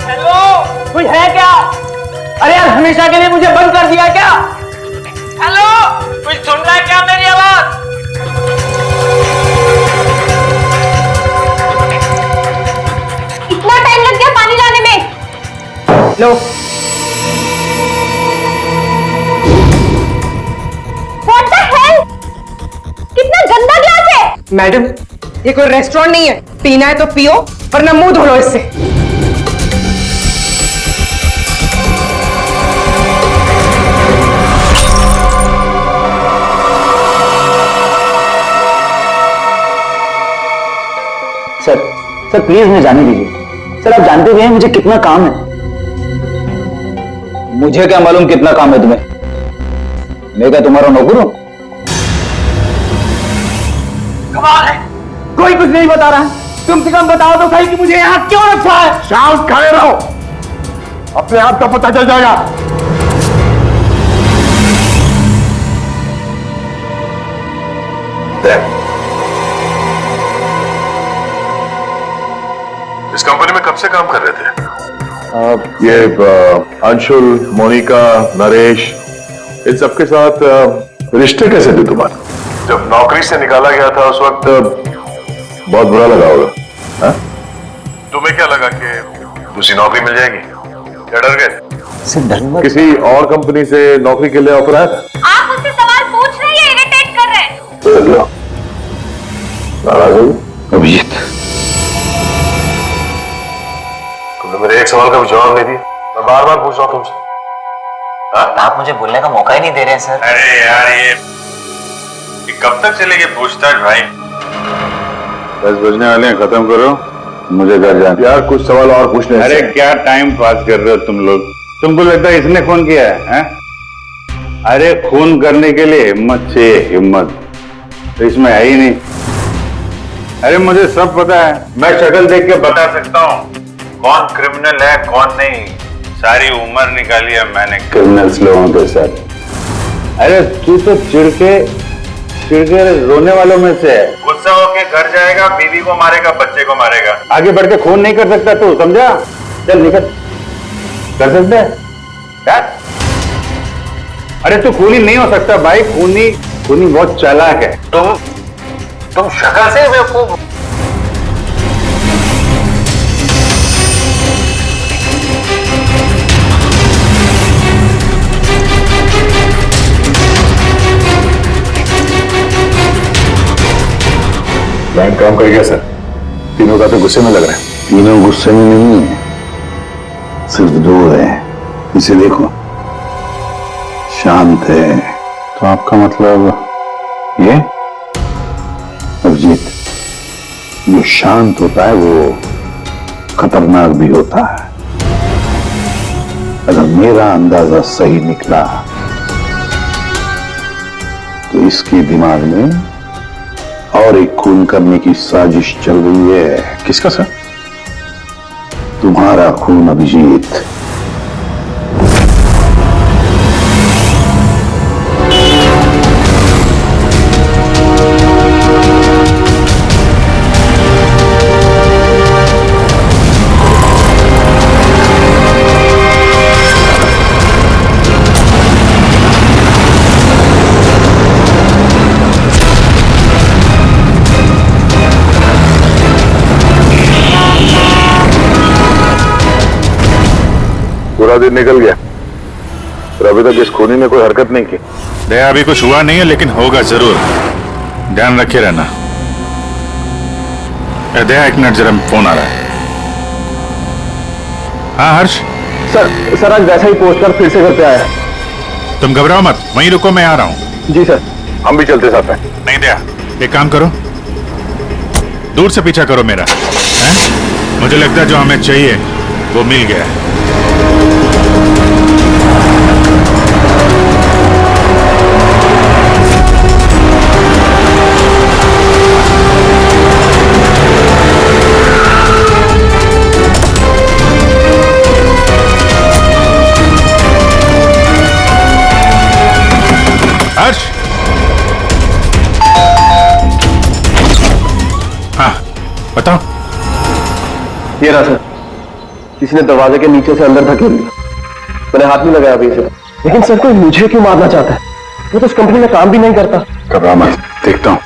Speaker 6: हेलो, कोई है क्या? अरे यार, हमेशा के लिए मुझे बंद कर दिया क्या? हेलो, कोई सुन रहा है क्या मेरी आवाज?
Speaker 11: इतना टाइम लग गया पानी लाने में।
Speaker 6: लो,
Speaker 11: What the hell? कितना गंदा ग्लास है।
Speaker 8: मैडम, ये कोई रेस्टोरेंट नहीं है। पीना है तो पियो, वरना मुंह धो लो इससे।
Speaker 6: सर प्लीज मुझे जाने दीजिए। सर आप जानते भी हैं मुझे कितना काम है। मुझे क्या मालूम कितना काम है तुम्हें? मैं क्या तुम्हारा नौकर हूं? कमाल है, कोई कुछ नहीं बता रहा है। तुम से कम बताओ तो सही कि मुझे यहां क्यों रखा है।
Speaker 5: शांत खड़े रहो, अपने आप का पता चल जाएगा।
Speaker 12: इस कंपनी में कब से काम कर रहे थे?
Speaker 5: ये अंशुल, मोनिका, नरेश, इन सबके साथ रिश्ते कैसे थे तुम्हारे?
Speaker 12: जब नौकरी से निकाला गया था उस वक्त
Speaker 5: बहुत बुरा लगा होगा, हाँ?
Speaker 12: तुम्हें क्या लगा कि दूसरी नौकरी मिल जाएगी? क्या डर गए?
Speaker 5: किसी और कंपनी से नौकरी के लिए ऑफर आया था?
Speaker 11: आप मुझसे सवाल पूछ रहे हैं, इरिटेट कर रहे हैं।
Speaker 5: नाराज हो
Speaker 12: अभिजीत, तुमने मेरे एक सवाल का भी जवाब नहीं दिया। मैं बार बार पूछ रहा हूं तुमसे।
Speaker 6: आप मुझे बोलने का मौका ही नहीं दे रहे हैं सर।
Speaker 7: अरे यार, ये कब तक चलेगी पूछताछ भाई?
Speaker 5: 10 बजने वाले हैं, खत्म करो, मुझे घर जाना। यार कुछ सवाल और पूछने।
Speaker 7: अरे क्या टाइम पास कर रहे हो तुम लोग? तुमको लगता है इसने खून किया है? अरे खून करने के लिए हिम्मत चाहिए, हिम्मत तो इसमें है ही नहीं। अरे मुझे सब पता है, मैं शक्ल देख के बता सकता हूँ कौन क्रिमिनल है कौन नहीं। सारी उम्र निकाली है मैंने क्रिमिनल्स लोगों के साथ। अरे तू तो चिढ़ के रोने वालों में से है। गुस्सा होके घर जाएगा, बीवी को मारेगा, बच्चे को मारेगा, आगे बढ़ के खून नहीं कर सकता तू, समझा? चल निकल। कर सकता है यार? अरे तू खूनी नहीं हो सकता भाई, खूनी बहुत चालाक है। तुम शक्ल से बेवकूफ।
Speaker 5: बैंक काम कर गया सर। तीनों का तो गुस्से में लग रहा है। तीनों गुस्से में नहीं है, सिर्फ 2 है। इसे देखो। शांत है। तो आपका मतलब ये अभिजीत, जो शांत होता है वो खतरनाक भी होता है। अगर मेरा अंदाजा सही निकला तो इसके दिमाग में और एक खून करने की साजिश चल रही है।
Speaker 7: किसका सर?
Speaker 5: तुम्हारा खून अभिजीत।
Speaker 7: पूरा दिन निकल गया और अभी तक इस खूनी ने कोई हरकत नहीं की। दया, अभी कुछ हुआ नहीं है लेकिन होगा जरूर, ध्यान रखे रहना। दया, एक मिनट, जरा फोन आ रहा है। हाँ हर्ष।
Speaker 6: सर आज वैसा ही पोस्टर फिर से घर पे आया।
Speaker 7: तुम घबराओ मत, वहीं रुको, मैं आ रहा हूँ।
Speaker 6: जी सर।
Speaker 7: हम भी चलते साथ हैं। नहीं दया, एक काम करो, दूर से पीछा करो मेरा, है? मुझे लगता है जो हमें चाहिए वो मिल गया है। हर्ष। हाँ बताओ।
Speaker 6: ये रहा सर, किसी ने दरवाजे के नीचे से अंदर धकेल दिया। मैंने हाथ नहीं लगाया अभी से, लेकिन सर कोई मुझे क्यों मारना चाहता है? वो तो उस कंपनी में काम भी नहीं करता।
Speaker 5: घबरा मत, देखता हूं।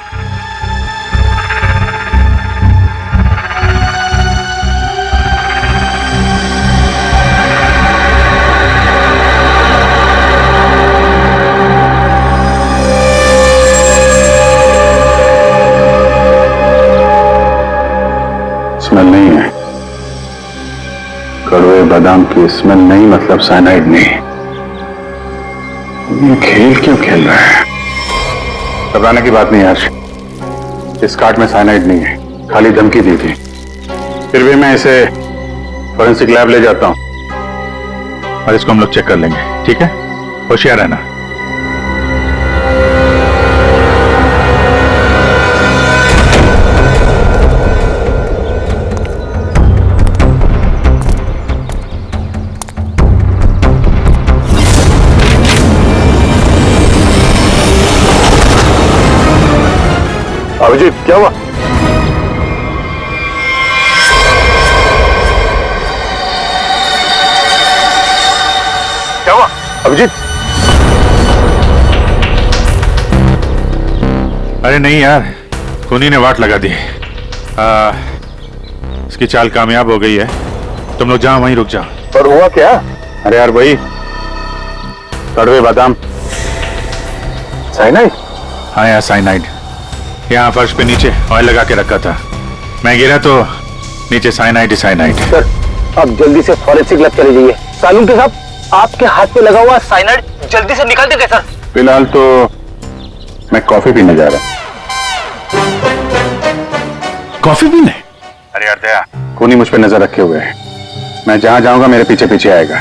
Speaker 5: स्मेल नहीं है, कड़वे बादाम की स्मेल नहीं, मतलब साइनाइड नहीं। ये खेल क्यों खेल रहा है? घबराने की बात नहीं हर्ष, इस कार्ड में साइनाइड नहीं है, खाली धमकी दी थी। फिर भी मैं इसे फॉरेंसिक लैब ले जाता हूं और इसको हम लोग चेक कर लेंगे, ठीक है? होशियार रहना। अभिजीत, क्या हुआ? क्या हुआ अभिजीत? अरे नहीं यार, खूनी ने वाट लगा दी। इसकी चाल कामयाब हो गई है। तुम लोग जाओ, वहीं रुक जाओ। पर हुआ क्या? अरे यार वही कड़वे बादाम, साइनाइड। हाँ यार साइनाइड, यहाँ फर्श पे नीचे ऑयल लगा के रखा था, मैं गिरा तो नीचे साइनाइड ही साइनाइड।
Speaker 6: सर आप जल्दी से फॉरेंसिक लैब चले जाइए। सालून के साहब, आपके हाथ पे लगा हुआ साइनाइड जल्दी से निकाल देंगे सर।
Speaker 5: फिलहाल तो मैं कॉफी पीने जा रहा हूँ।
Speaker 7: कॉफी पीने?
Speaker 5: अरे यार दया, खूनी मुझ पे नजर रखे हुए है। मैं जहां जाऊंगा मेरे पीछे पीछे आएगा।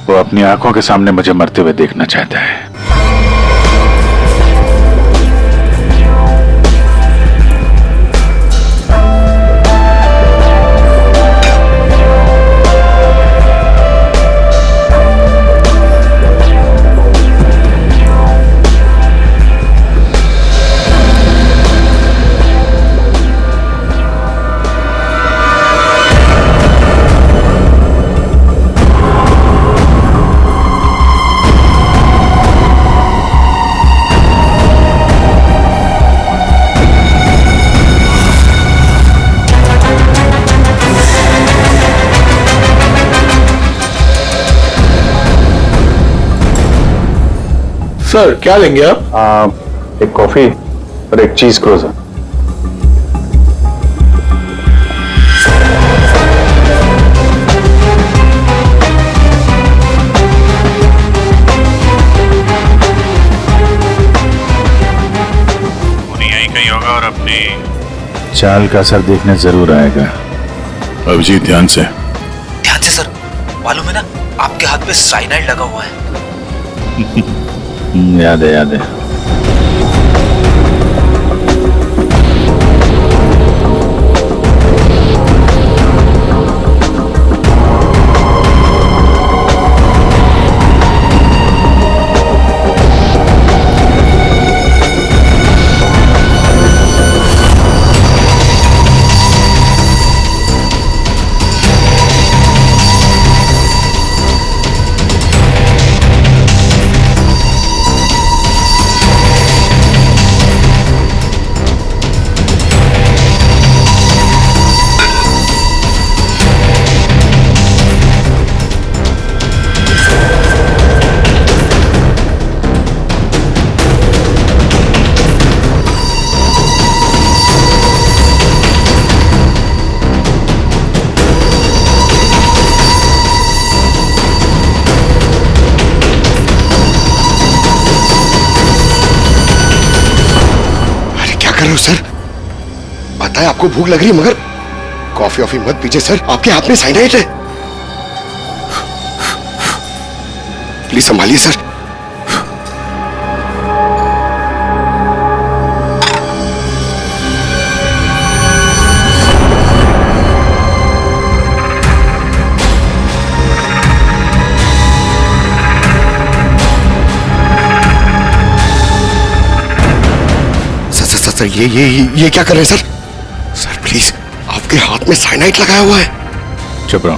Speaker 7: वो अपनी आंखों के सामने मुझे मरते हुए देखना चाहता है।
Speaker 5: सर क्या लेंगे आप? एक कॉफी और एक चीज क्रोजर।
Speaker 7: कहीं होगा और अपनी चाल का असर देखने जरूर आएगा। अभिजीत ध्यान से।
Speaker 16: ध्यान से सर, मालूम है ना आपके हाथ पे साइनाइड लगा हुआ है।
Speaker 7: याद है याद है।
Speaker 9: सर पता है आपको भूख लग रही है, मगर कॉफी ऑफी मत पीजिए सर, आपके हाथ में साइनाइड है। Please संभालिए sir. सर ये क्या कर रहे हैं सर? सर प्लीज, आपके हाथ में साइनाइड लगाया हुआ है।
Speaker 7: चुप रहो।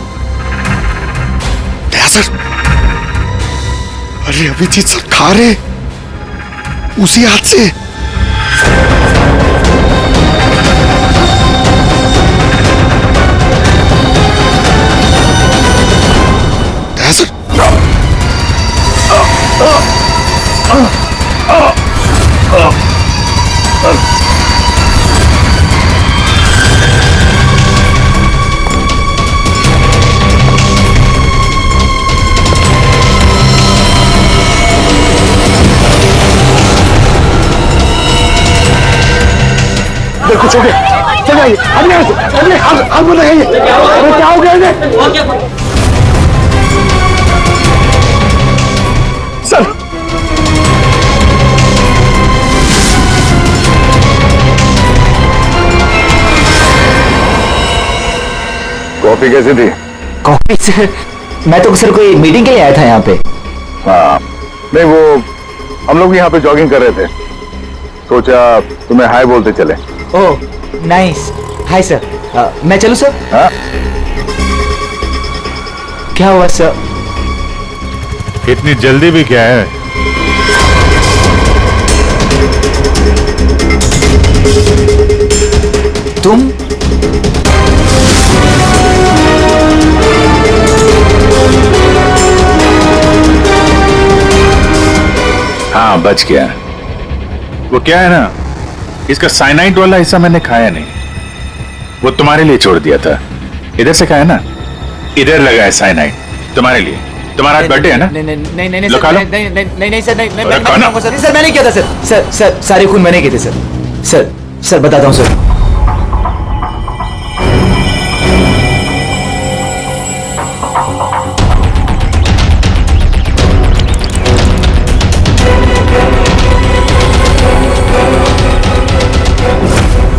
Speaker 9: दया सर, अरे अभिजीत सर खा रहे उसी हाथ से। दया सर, कुछ हो गया। चल आइए, आप बताइए क्या हो गया इन्हें? सर
Speaker 5: कॉफी कैसी थी?
Speaker 6: कॉफी सर, मैं तो सर कोई मीटिंग के लिए आया था यहाँ पे।
Speaker 5: हाँ नहीं, वो हम लोग यहाँ पे जॉगिंग कर रहे थे, सोचा तुम्हें हाय बोलते चले।
Speaker 6: Oh nice, hi sir. मैं चलूं सर?
Speaker 5: हाँ?
Speaker 6: क्या हुआ सर?
Speaker 7: इतनी जल्दी भी क्या है?
Speaker 6: तुम
Speaker 7: हाँ बच गया। वो क्या है ना, इसका साइनाइड वाला हिस्सा मैंने खाया नहीं, वो तुम्हारे लिए छोड़ दिया था। इधर से खाया ना, इधर लगा है साइनाइड तुम्हारे लिए। तुम्हारा आज बर्थडे है ना?
Speaker 6: नहीं नहीं नहीं
Speaker 7: लो खा लो।
Speaker 6: नहीं सर, नहीं
Speaker 7: सर
Speaker 6: मैंने किया था सर। सारे खून मैंने किए थे सर। सर बताता हूँ सर।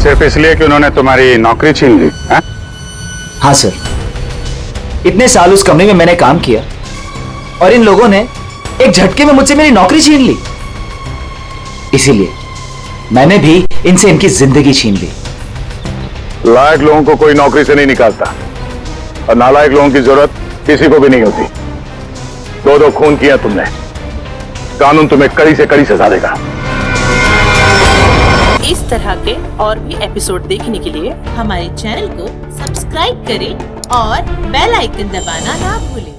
Speaker 7: सिर्फ इसलिए कि उन्होंने तुम्हारी नौकरी छीन ली?
Speaker 6: हाँ सर, इतने साल उस कंपनी में मैंने काम किया और इन लोगों ने एक झटके में मुझसे मेरी नौकरी छीन ली। इसीलिए मैंने भी इनसे इनकी जिंदगी छीन ली।
Speaker 5: लायक लोगों को कोई नौकरी से नहीं निकालता और नालायक लोगों की जरूरत किसी को भी नहीं होती। दो खून किया तुमने, कानून तुम्हें कड़ी से कड़ी सजा देगा।
Speaker 18: इस तरह के और भी एपिसोड देखने के लिए हमारे चैनल को सब्सक्राइब करें और बेल आइकन दबाना ना भूलें।